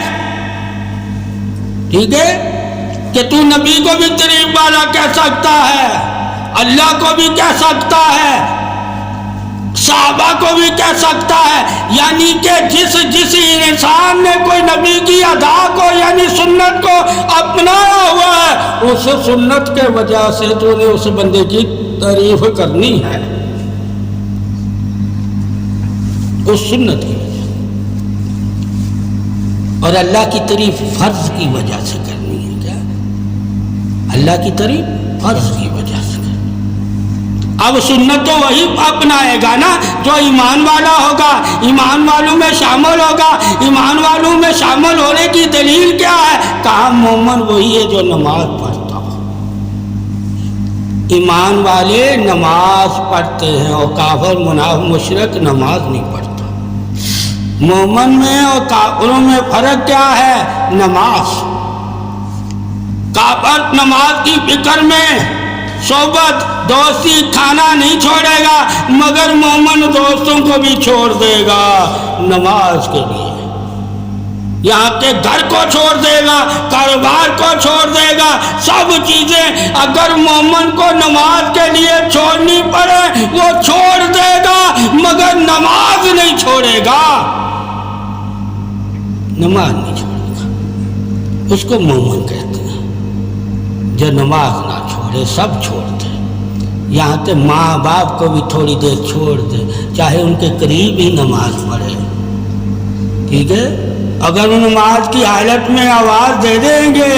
ٹھیک ہے, کہ تو نبی کو بھی تعریف والا کہہ سکتا ہے, اللہ کو بھی کہہ سکتا ہے, صحابہ کو بھی کہہ سکتا ہے. یعنی کہ جس انسان نے کوئی نبی کی ادا کو یعنی سنت کو اپنایا ہوا ہے, اس سنت کے وجہ سے تو نے اس بندے کی تعریف کرنی ہے, اس سنت کی وجہ, اور اللہ کی تعریف فرض کی وجہ سے کرنی ہے. کیا اللہ کی تعریف فرض کی وجہ سے. اب سنت تو وہی اپنائے گا نا جو ایمان والا ہوگا, ایمان والوں میں شامل ہوگا. ایمان والوں میں شامل ہونے کی دلیل کیا ہے, کہا مومن وہی ہے جو نماز پڑھتا ہو. ایمان والے نماز پڑھتے ہیں اور کافر منافق مشرک نماز نہیں پڑھتا. مومن میں اور کافروں میں فرق کیا ہے, نماز. کافر نماز کی فکر میں صحبت دوستی کھانا نہیں چھوڑے گا, مگر مومن دوستوں کو بھی چھوڑ دے گا نماز کے لیے. یہاں کے گھر کو چھوڑ دے گا، کاروبار کو چھوڑ دے گا، سب چیزیں اگر مومن کو نماز کے لیے چھوڑنی پڑے وہ چھوڑ دے گا، مگر نماز نہیں چھوڑے گا، نماز نہیں چھوڑے گا۔ اس کو مومن کہتے ہیں جو نماز نہ چھوڑے، سب چھوڑ دے، یہاں تے ماں باپ کو بھی تھوڑی دیر چھوڑ دے، چاہے ان کے قریب ہی نماز پڑھے، ٹھیک ہے؟ اگر وہ نماز کی حالت میں آواز دے دیں گے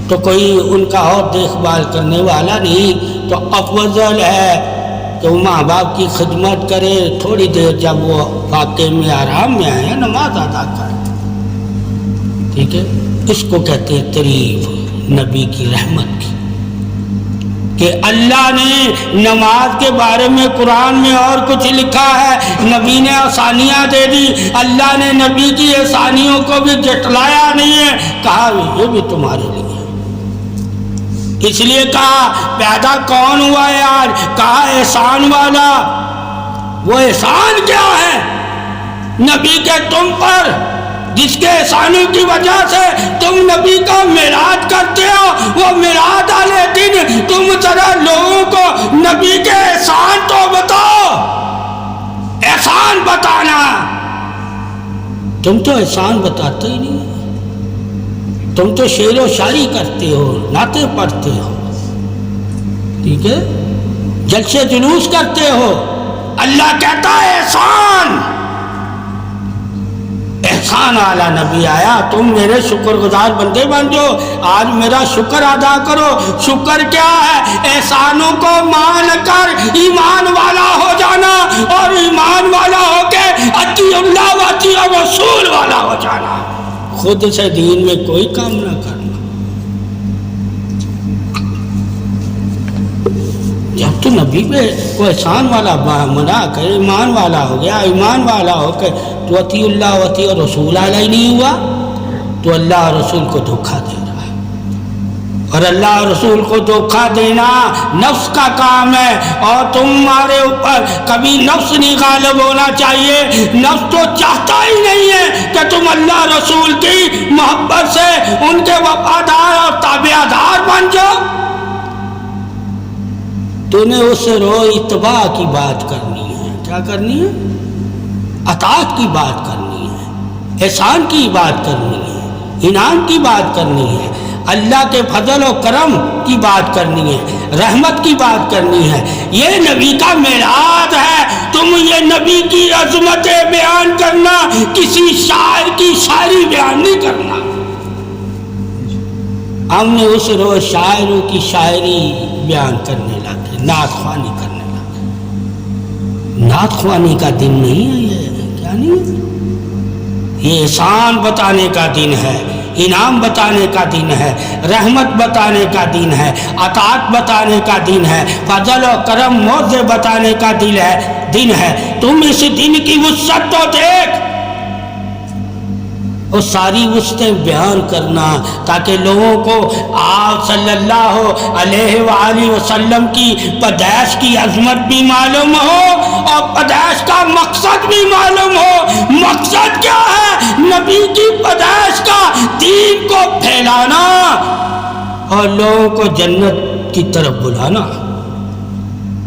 تو کوئی ان کا اور دیکھ بھال کرنے والا نہیں، تو افضل ہے کہ وہ ماں باپ کی خدمت کرے، تھوڑی دیر جب وہ واقعے میں آرام میں آئے نماز ادا کرے، ٹھیک ہے؟ اس کو کہتے ہیں تعریف نبی کی رحمت کی، کہ اللہ نے نماز کے بارے میں قرآن میں اور کچھ لکھا ہے، نبی نے آسانیاں دے دی، اللہ نے نبی کی آسانیوں کو بھی جٹلایا نہیں ہے، کہا یہ بھی تمہارے لیے ہے، اس لیے کہا پیدا کون ہوا ہے آج، کہا احسان والا، وہ احسان کیا ہے نبی کے تم پر، جس کے احسانوں کی وجہ سے تم نبی کا معراج کرتے ہو، وہ معراج والے دن تم ذرا لوگوں کو نبی کے احسان تو بتاؤ، احسان بتانا، تم تو احسان بتاتے ہی نہیں، تم تو شعر و شاعری کرتے ہو، نعتیں پڑھتے ہو، ٹھیک ہے، جلسے جلوس کرتے ہو، اللہ کہتا ہے احسان، احسان والا نبی آیا، تم میرے شکر گزار بندے بن جاؤ، آج میرا شکر ادا کرو، شکر کیا ہے، احسانوں کو مان کر ایمان والا ہو جانا، اور ایمان والا ہو کے اطیع اللہ و اطیع رسول والا ہو جانا، خود سے دین میں کوئی کام نہ کرنا۔ جب تو نبی پہ کوئی احسان والا منا کر ایمان والا ہو گیا، ایمان والا ہو کے تو اطیع اللہ و اطیع رسول والا ہی نہیں ہوا، تو اللہ رسول کو دھوکہ دے رہا ہے، اور اللہ رسول کو دھوکہ دینا نفس کا کام ہے، اور تمہارے اوپر کبھی نفس نہیں غالب ہونا چاہیے، نفس تو چاہتا ہی نہیں ہے کہ تم اللہ رسول کی محبت سے ان کے وفادار اور تابع دار بن جاؤ، تو نے اس سے رو اتباع کی بات کرنی ہے، کیا کرنی ہے؟ اطاعت کی بات کرنی ہے، احسان کی بات کرنی ہے، انعام کی بات کرنی ہے، اللہ کے فضل و کرم کی بات کرنی ہے، رحمت کی بات کرنی ہے، یہ نبی کا معراج ہے، تم یہ نبی کی عظمتیں بیان کرنا، کسی شاعر کی شاعری بیان نہیں کرنا۔ ہم نے اس روز شاعروں کی شاعری بیان کرنے لگے، نعت خوانی کرنے لگے، نعت خوانی کا دن نہیں ہے یہ، کیا نہیں، یہ احسان بتانے کا دن ہے، انعام بتانے کا دن ہے، رحمت بتانے کا دن ہے، اطاعت بتانے کا دن ہے، فضل و کرم موضع بتانے کا دن ہے۔ تم اس دن کی وسعت تو دیکھ، اور ساری وسعتیں بیان کرنا، تاکہ لوگوں کو آپ صلی اللہ علیہ وآلہ وسلم کی پیدائش کی عظمت بھی معلوم ہو، اور پیدائش کا مقصد بھی معلوم ہو۔ مقصد کیا ہے؟ نبی کی پیدائش کا دین کو پھیلانا اور لوگوں کو جنت کی طرف بلانا۔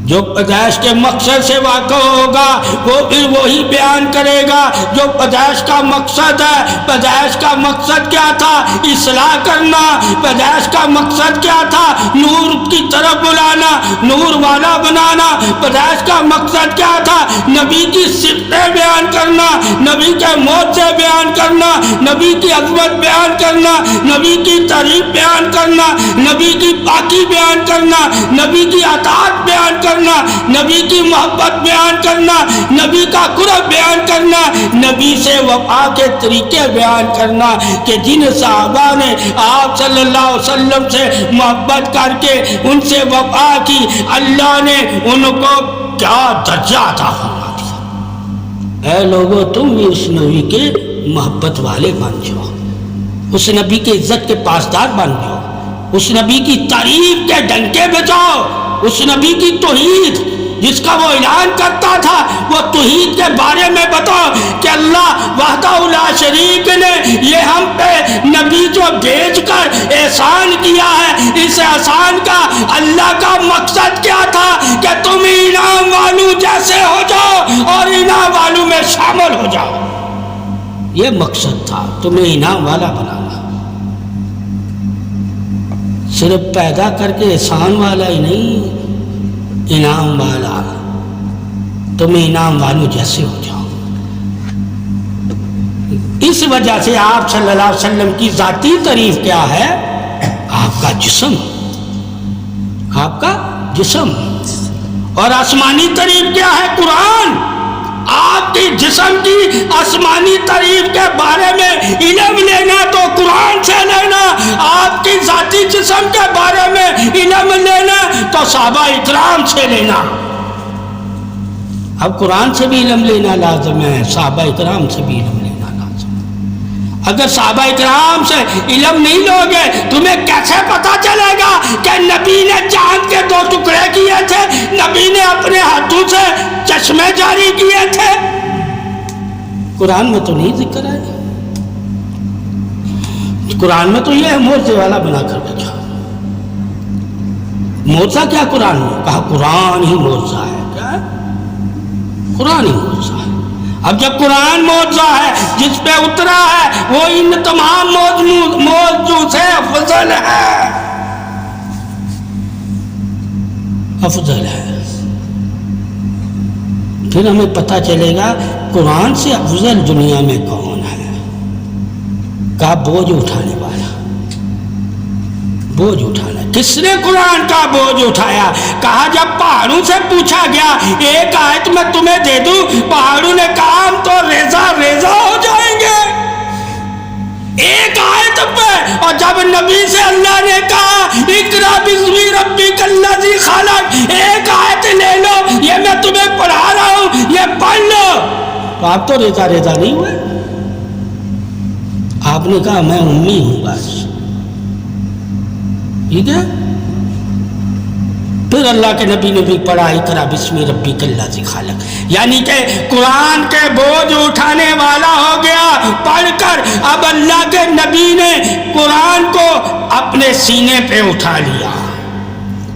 جو پیدائش کے مقصد سے واقع ہوگا وہ پھر وہی بیان کرے گا جو پیدائش کا مقصد ہے۔ پیدائش کا مقصد کیا تھا؟ اصلاح کرنا۔ پیدائش کا مقصد کیا تھا؟ نور کی طرف بلانا، نور والا بنانا۔ پیدائش کا مقصد کیا تھا؟ نبی کی صفتیں بیان کرنا، نبی کے موت سے بیان کرنا، نبی کی عظمت بیان کرنا، نبی کی تعریف بیان کرنا، نبی کی پاکی بیان کرنا، نبی کی اطاعت بیان کرنا، نبی کی محبت بیان کرنا، نبی کا قرب بیان کرنا، نبی سے وفا کے طریقے بیان کرنا کہ جن صحابہ نے آپ صلی اللہ علیہ وسلم سے محبت کر کے ان سے وفا کی، اللہ نے ان کو کیا درجہ عطا فرما دیا۔ اے لوگو، تم بھی اس نبی کے محبت والے بن جاؤ، اس نبی کے عزت کے پاسدار بن جاؤ، اس نبی کی تعریف کے ڈنکے بجاؤ، اس نبی کی توحید جس کا وہ اعلان کرتا تھا وہ توحید کے بارے میں بتاؤ کہ اللہ وحدہ لا شریک نے یہ ہم پہ نبی جو بھیج کر احسان کیا ہے، اس احسان کا اللہ کا مقصد کیا تھا کہ تم انعام والوں جیسے ہو جاؤ اور انعام والوں میں شامل ہو جاؤ. یہ مقصد تھا، تمہیں انعام والا بنانا. صرف پیدا کر کے احسان والا ہی نہیں، انعام والا. تم انعام والوں جیسے ہو جاؤ. اس وجہ سے آپ صلی اللہ علیہ وسلم کی ذاتی تعریف کیا ہے؟ آپ کا جسم، آپ کا جسم. اور آسمانی تعریف کیا ہے؟ قرآن. آپ کی جسم کی آسمانی تعریف کے بارے میں علم لینا تو قرآن سے لینا، آپ کی ذاتی جسم کے بارے میں علم لینا تو صحابہ اکرام سے لینا. اب قرآن سے بھی علم لینا لازم ہے، صحابہ اکرام سے بھی علم لینا لازم ہے. اگر صحابہ اکرام سے علم نہیں لوگے تمہیں کیسے پتا چلے گا کہ نبی نے چاند کے 2 ٹکڑے کیے تھے، نبی نے اپنے ہاتھوں سے چشمے جاری کیے تھے؟ قرآن میں تو نہیں ذکر ہے. قرآن میں تو یہ ہے معجزے والا بنا کر بچا. معجزہ کیا قرآن میں؟ کہا قرآن ہی معجزہ ہے. کیا ہے؟ قرآن ہی معجزہ ہے. اب جب قرآن معجزہ ہے، جس پہ اترا ہے، وہ ان تمام معجزوں سے افضل ہے، افضل ہے. پھر ہمیں پتہ چلے گا قرآن سے افضل دنیا میں کون ہے. کہا بوجھ اٹھانے والا. بوجھ اٹھانا. کس نے قرآن کا بوجھ اٹھایا؟ کہا جب پہاڑوں سے پوچھا گیا ایک آیت میں تمہیں دے دوں، پہاڑوں نے کہا ہم تو ریزہ ریزہ ہو جائیں گے ایک آیت پہ. اور جب نبی سے اللہ نے کہا اقرا باسم ربک الذی خلق، ایک آیت لے لو، یہ میں تمہیں پڑھا رہا ہوں، یہ پڑھ لو، تو آپ تو ریزہ ریزہ نہیں ہوئے. آپ نے کہا میں امی ہوں بس. ٹھیک ہے. پھر اللہ کے نبی نے بھی پڑھا اقرا باسم ربک الذی خلق، یعنی کہ قرآن کے بوجھ اٹھانے والا ہو گیا پڑھ کر. اب اللہ کے نبی نے قرآن کو اپنے سینے پہ اٹھا لیا.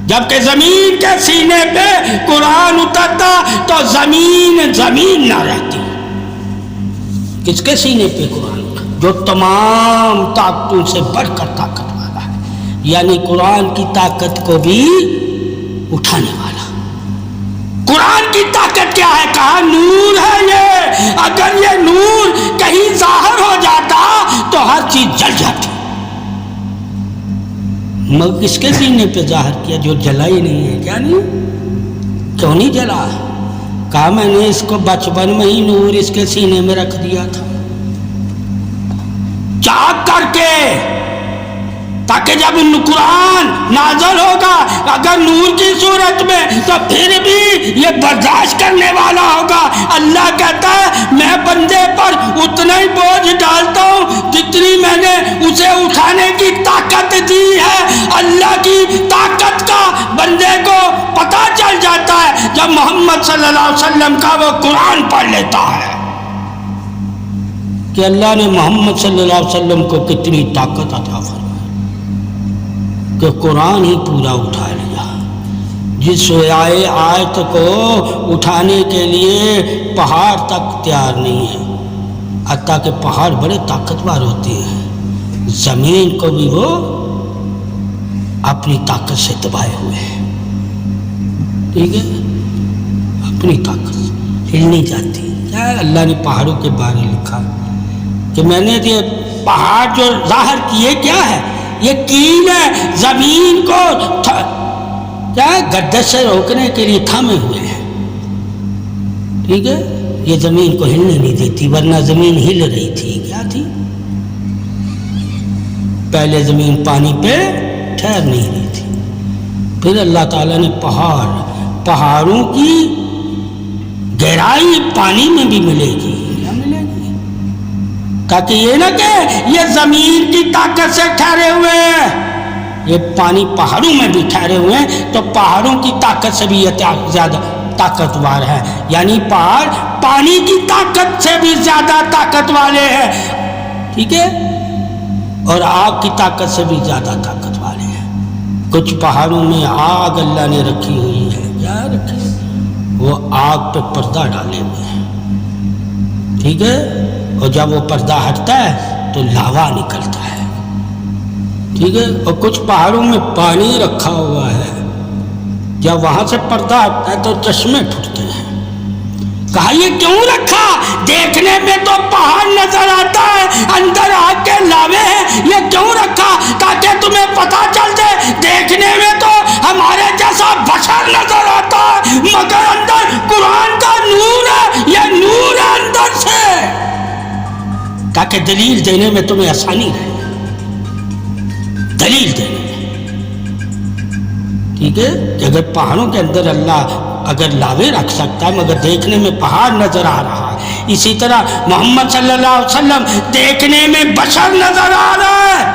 جبکہ زمین کے سینے پہ قرآن اترتا تو زمین زمین نہ رہتی. کس کے سینے پہ قرآن؟ جو تمام طاقتوں سے بڑھ کر طاقت والا ہے، یعنی قرآن کی طاقت کو بھی اٹھانے والا. قرآن کی طاقت کیا ہے؟ کہا نور ہے یہ. اگر یہ نور کہیں ظاہر ہو جاتا تو ہر چیز جل جاتی. مگر کس کے سینے پہ ظاہر کیا؟ جو جلا ہی نہیں ہے. کیا نہیں؟ کیوں نہیں جلا؟ کہا میں نے اس کو بچپن میں ہی نور اس کے سینے میں رکھ دیا تھا چاک کر کے، تاکہ جب قرآن نازل ہوگا اگر نور کی صورت میں تو پھر بھی یہ برداشت کرنے والا ہوگا. اللہ کہتا ہے میں بندے پر اتنا ہی بوجھ ڈالتا ہوں جتنی میں نے اسے اٹھانے کی طاقت دی ہے. اللہ کی طاقت کا بندے کو پتہ چل جاتا ہے جب محمد صلی اللہ علیہ وسلم کا وہ قرآن پڑھ لیتا ہے کہ اللہ نے محمد صلی اللہ علیہ وسلم کو کتنی طاقت عطا فرمائی کہ قرآن ہی پورا اٹھا لیا. جس آیت کو اٹھانے کے لیے پہاڑ تک تیار نہیں ہے، حتیٰ کہ پہاڑ بڑے طاقتور ہوتے ہیں، زمین کو بھی وہ اپنی طاقت سے دبائے ہوئے ہیں. ٹھیک ہے، اپنی طاقت سے ہل نہیں جاتی. کیا ہے؟ اللہ نے پہاڑوں کے بارے لکھا کہ میں نے یہ پہاڑ جو ظاہر کیے کیا ہے؟ یہ کیل ہے، زمین کو کیا ہے گردش سے روکنے کے لیے تھامے ہوئے ہیں. ٹھیک ہے، یہ زمین کو ہلنے نہیں دیتی، ورنہ زمین ہل رہی تھی. کیا تھی؟ پہلے زمین پانی پہ ٹھہر نہیں رہی تھی. پھر اللہ تعالیٰ نے پہاڑوں کی گہرائی پانی میں بھی ملے گی، تاکہ یہ نہ کہ یہ زمین کی طاقت سے ٹھہرے ہوئے ہیں، یہ پانی پہاڑوں میں بھی ٹھہرے ہوئے ہیں تو پہاڑوں کی طاقت سے بھی یہ زیادہ طاقتور ہے، یعنی پہاڑ پانی کی طاقت سے بھی زیادہ طاقت والے ہیں، ٹھیک ہے، اور آگ کی طاقت سے بھی زیادہ طاقت والے ہیں۔ کچھ پہاڑوں میں آگ اللہ نے رکھی ہوئی ہے، کیا رکھی ہے؟ وہ آگ پہ پردہ ڈالے ہوئے ہیں، ٹھیک ہے، اور جب وہ پردہ ہٹتا ہے تو لاوا نکلتا ہے، ٹھیک ہے، اور کچھ پہاڑوں میں پانی رکھا ہوا ہے، جب وہاں سے پردہ ہٹتا ہے تو چشمے ٹوٹتے ہیں۔ کہا یہ کیوں رکھا؟ دیکھنے میں تو پہاڑ نظر آتا ہے، اندر آگ کے لاوے ہیں، یہ کیوں رکھا؟ تاکہ تمہیں پتا چل جائے دیکھنے میں تو ہمارے جیسا بشر نظر آتا ہے، مگر اندر قرآن کا نور ہے، یہ نور ہے اندر سے، تاکہ دلیل دینے میں تمہیں آسانی رہے، دلیل دینے میں، ٹھیک ہے، کہ اگر پہاڑوں کے اندر اللہ اگر لاوے رکھ سکتا ہے مگر دیکھنے میں پہاڑ نظر آ رہا ہے، اسی طرح محمد صلی اللہ علیہ وسلم دیکھنے میں بشر نظر آ رہا ہے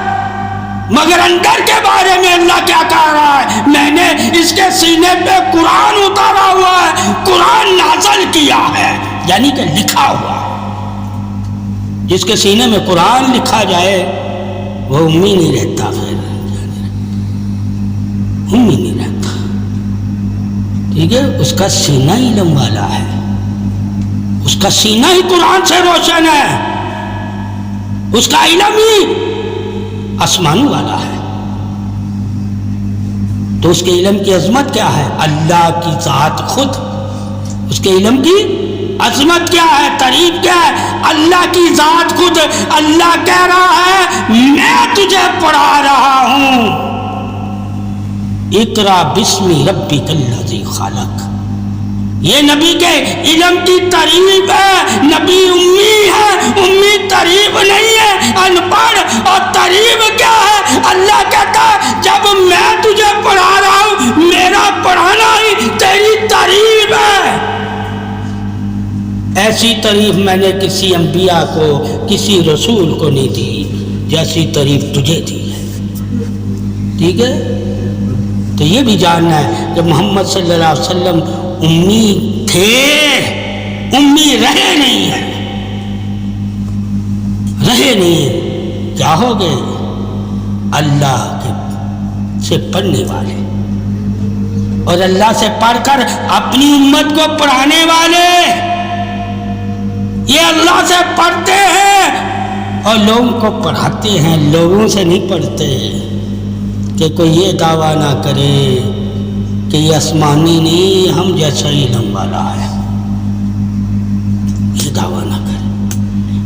مگر اندر کے بارے میں اللہ کیا کہہ رہا ہے؟ میں نے اس کے سینے پہ قرآن اتارا ہوا ہے، قرآن نازل کیا ہے، یعنی کہ لکھا ہوا ہے۔ جس کے سینے میں قرآن لکھا جائے وہ امی نہیں رہتا، پھر امی نہیں رہتا، ٹھیک ہے، اس کا سینہ علم والا ہے، اس کا سینہ ہی قرآن سے روشن ہے، اس کا علم ہی آسمانوں والا ہے، تو اس کے علم کی عظمت کیا ہے؟ اللہ کی ذات خود، اس کے علم کی عظمت کیا ہے؟ تعریف کیا ہے؟ اللہ کی ذات خود، اللہ کہہ رہا ہے میں تجھے پڑھا رہا ہوں، اقرا بسم ربک الذی خلق، یہ نبی کے علم کی تعریف ہے۔ نبی امی ہے، امی تعریف نہیں ہے، ان پڑھ، اور تعریف کیا ہے؟ اللہ کہتا ہے جب میں تجھے پڑھا رہا ہوں میرا پڑھانا ہی تیری تعریف ہے۔ ایسی تعریف میں نے کسی انبیاء کو، کسی رسول کو نہیں دی جیسی تعریف تجھے دی ہے، ٹھیک ہے، تو یہ بھی جاننا ہے کہ محمد صلی اللہ علیہ وسلم امی تھے، امی رہے نہیں ہیں، رہے نہیں، کیا ہو گئے؟ اللہ سے پڑھنے والے، اور اللہ سے پڑھ کر اپنی امت کو پڑھانے والے، یہ اللہ سے پڑھتے ہیں اور لوگوں کو پڑھاتے ہیں، لوگوں سے نہیں پڑھتے، کہ کوئی یہ دعویٰ نہ کرے کہ یہ آسمانی نہیں ہم جیسا علم والا ہے، یہ دعویٰ نہ کرے،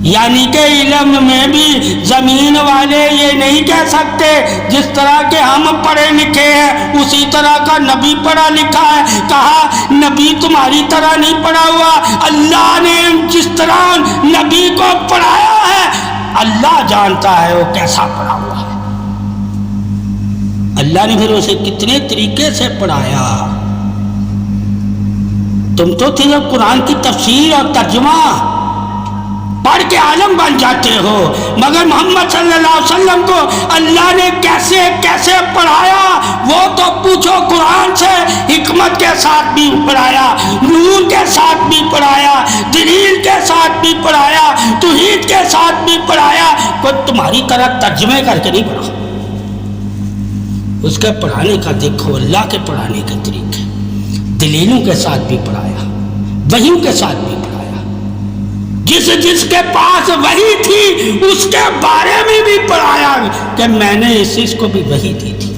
یعنی کہ علم میں بھی زمین والے یہ نہیں کہہ سکتے جس طرح کہ ہم پڑھے لکھے ہیں اسی طرح کا نبی پڑھا لکھا ہے۔ کہا نبی تمہاری طرح نہیں پڑھا ہوا، اللہ نے جس طرح نبی کو پڑھایا ہے اللہ جانتا ہے وہ کیسا پڑھا ہوا ہے، اللہ نے پھر اسے کتنے طریقے سے پڑھایا۔ تم تو تھے جب قرآن کی تفسیر اور ترجمہ پڑھ کے عالم بن جاتے ہو، مگر محمد صلی اللہ علیہ وسلم کو اللہ نے کیسے کیسے پڑھایا وہ تو پوچھو، قرآن سے حکمت کے ساتھ بھی پڑھایا، نور کے ساتھ بھی پڑھایا، دلیل کے ساتھ بھی پڑھایا، توحید کے ساتھ بھی پڑھایا، کوئی تمہاری طرح ترجمے کر کے نہیں پڑھا۔ اس کے پڑھانے کا دیکھو اللہ کے پڑھانے کے طریقے، دلیلوں کے ساتھ بھی پڑھایا، وحیوں کے ساتھ بھی پڑھایا، جس کے پاس وحی تھی اس کے بارے میں بھی پڑھایا کہ میں نے اس کو بھی وحی دی تھی۔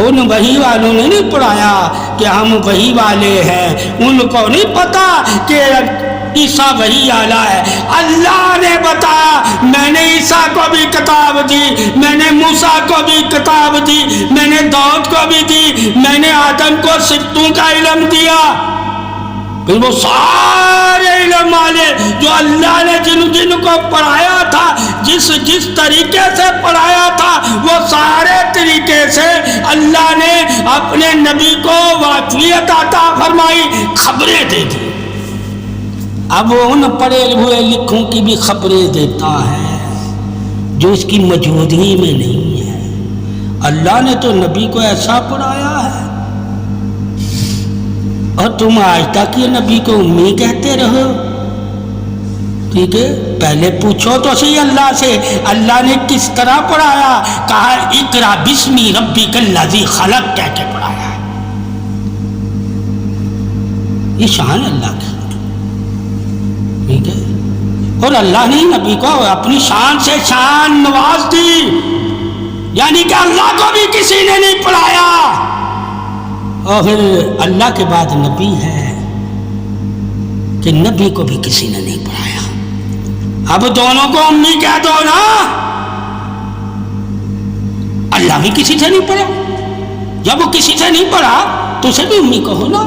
ان وحی والوں نے نہیں پڑھایا کہ ہم وحی والے ہیں، ان کو نہیں پتا کہ عیسیٰ وحی اعلیٰ ہے، اللہ نے بتایا میں نے عیسیٰ کو بھی کتاب دی، میں نے موسیٰ کو بھی کتاب دی، میں نے داؤد کو بھی دی، میں نے آدم کو صفتوں کا علم دیا۔ پھر وہ سارے علم والے جو اللہ نے جن کو پڑھایا تھا، جس طریقے سے پڑھایا تھا وہ سارے طریقے سے اللہ نے اپنے نبی کو واقعیت عطا فرمائی، خبریں دے دی۔ اب وہ ان پڑھے ہوئے لکھوں کی بھی خبریں دیتا ہے جو اس کی موجودگی میں نہیں ہے، اللہ نے تو نبی کو ایسا پڑھایا ہے، اور تم آج تک یہ نبی کو امی کہتے رہو۔ ٹھیک ہے، پہلے پوچھو تو صحیح اللہ سے، اللہ نے کس طرح پڑھایا؟ کہا اقرا بسم ربک الذی خلق کہہ کے پڑھایا ہے۔ یہ شان اللہ کی، ٹھیک ہے، اور اللہ نے نبی کو اپنی شان سے شان نواز دی، یعنی کہ اللہ کو بھی کسی نے نہیں پڑھایا، اور پھر اللہ کے بعد نبی ہے کہ نبی کو بھی کسی نے نہیں پڑھایا۔ اب دونوں کو امی کہہ دو نا، اللہ بھی کسی سے نہیں پڑھا، جب وہ کسی سے نہیں پڑھا تو اسے بھی امی کہو نا۔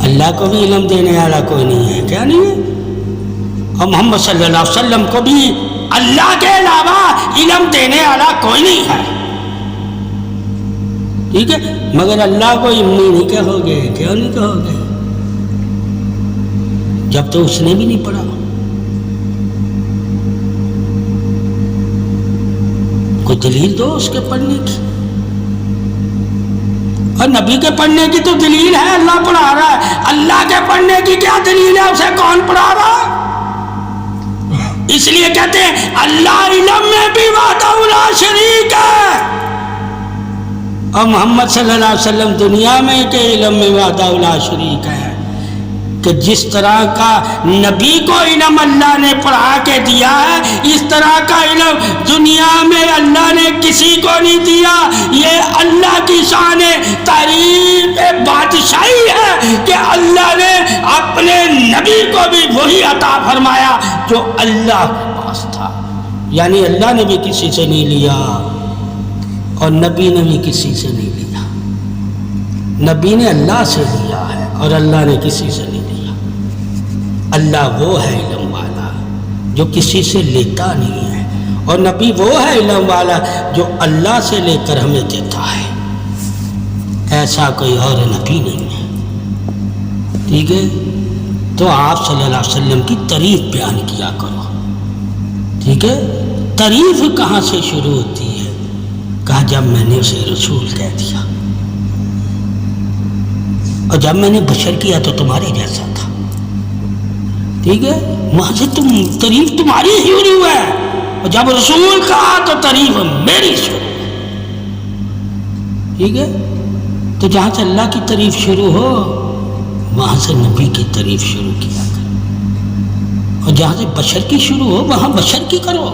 اللہ کو بھی علم دینے والا کوئی نہیں ہے، کیا نہیں ہے؟ اور محمد صلی اللہ علیہ وسلم کو بھی اللہ کے علاوہ علم دینے والا کوئی نہیں ہے، ٹھیک ہے، مگر اللہ کو امی نہیں کہو گے، کیوں نہیں کہو گے؟ جب تو اس نے بھی نہیں پڑھا۔ کوئی دلیل دو اس کے پڑھنے کی، اور نبی کے پڑھنے کی تو دلیل ہے، اللہ پڑھا رہا ہے، اللہ کے پڑھنے کی کیا دلیل ہے؟ اسے کون پڑھا رہا ہے؟ اس لیے کہتے ہیں اللہ علم میں بھی وحدہ لا شریک ہے، اور محمد صلی اللہ علیہ وسلم دنیا میں کے علم میں وحدہ لا شریک ہے، کہ جس طرح کا نبی کو علم اللہ نے پڑھا کے دیا ہے، اس طرح کا علم دنیا میں اللہ نے کسی کو نہیں دیا۔ یہ اللہ کی شان تعریف بادشاہی ہے کہ اللہ نے اپنے نبی کو بھی وہی عطا فرمایا جو اللہ کے پاس تھا، یعنی اللہ نے بھی کسی سے نہیں لیا اور نبی نے بھی کسی سے نہیں لیا، نبی نے اللہ سے لیا ہے اور اللہ نے کسی سے نہیں لیا۔ اللہ وہ ہے علم والا جو کسی سے لیتا نہیں ہے، اور نبی وہ ہے علم والا جو اللہ سے لے کر ہمیں دیتا ہے، ایسا کوئی اور نبی نہیں ہے، ٹھیک ہے۔ تو آپ صلی اللہ علیہ وسلم کی تعریف بیان کیا کرو، ٹھیک ہے۔ تعریف کہاں سے شروع ہوتی ہے؟ کہا جب میں نے اسے رسول کہہ دیا، اور جب میں نے بشر کیا تو تمہارے جیسا تھا، ٹھیک ہے، وہاں سے تعریف تمہاری ہی شروع ہے، اور جب رسول کہا تو تعریف میری شروع ہے، ٹھیک ہے۔ تو جہاں سے اللہ کی تعریف شروع ہو وہاں سے نبی کی تعریف شروع کیا کرو، اور جہاں سے بشر کی شروع ہو وہاں بشر کی کرو،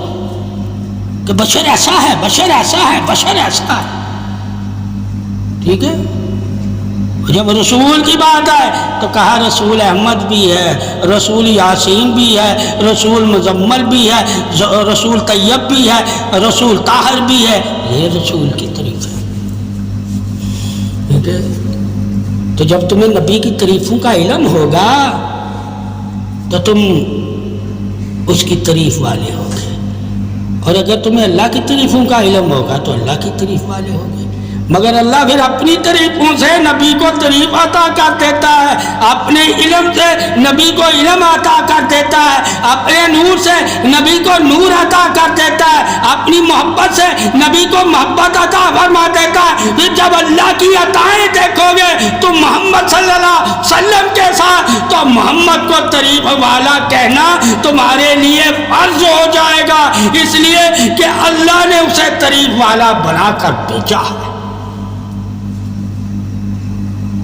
کہ بشر ایسا ہے، بشر ایسا ہے، بشر ایسا ہے، ٹھیک ہے۔ جب رسول کی بات آئے تو کہا رسول احمد بھی ہے، رسول یاسین بھی ہے، رسول مزمل بھی ہے، رسول طیب بھی ہے، رسول طاہر بھی ہے، یہ رسول کی تعریف ہے، ٹھیک ہے۔ تو جب تمہیں نبی کی تعریفوں کا علم ہوگا تو تم اس کی تعریف والے ہوگے، اور اگر تمہیں اللہ کی تعریفوں کا علم ہوگا تو اللہ کی تعریف والے ہوگے۔ مگر اللہ پھر اپنی تعریفوں سے نبی کو تعریف عطا کر دیتا ہے، اپنے علم سے نبی کو علم عطا کر دیتا ہے، اپنے نور سے نبی کو نور عطا کر دیتا ہے، اپنی محبت سے نبی کو محبت عطا فرما دیتا ہے۔ پھر جب اللہ کی عطائیں دیکھو گے تو محمد صلی اللہ علیہ وسلم کے ساتھ، تو محمد کو تعریف والا کہنا تمہارے لیے فرض ہو جائے گا، اس لیے کہ اللہ نے اسے تعریف والا بنا کر بھیجا ہے۔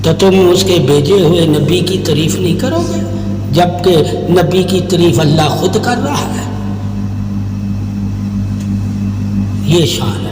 تو تم اس کے بھیجے ہوئے نبی کی تعریف نہیں کرو گے، جبکہ نبی کی تعریف اللہ خود کر رہا ہے۔ یہ شان ہے۔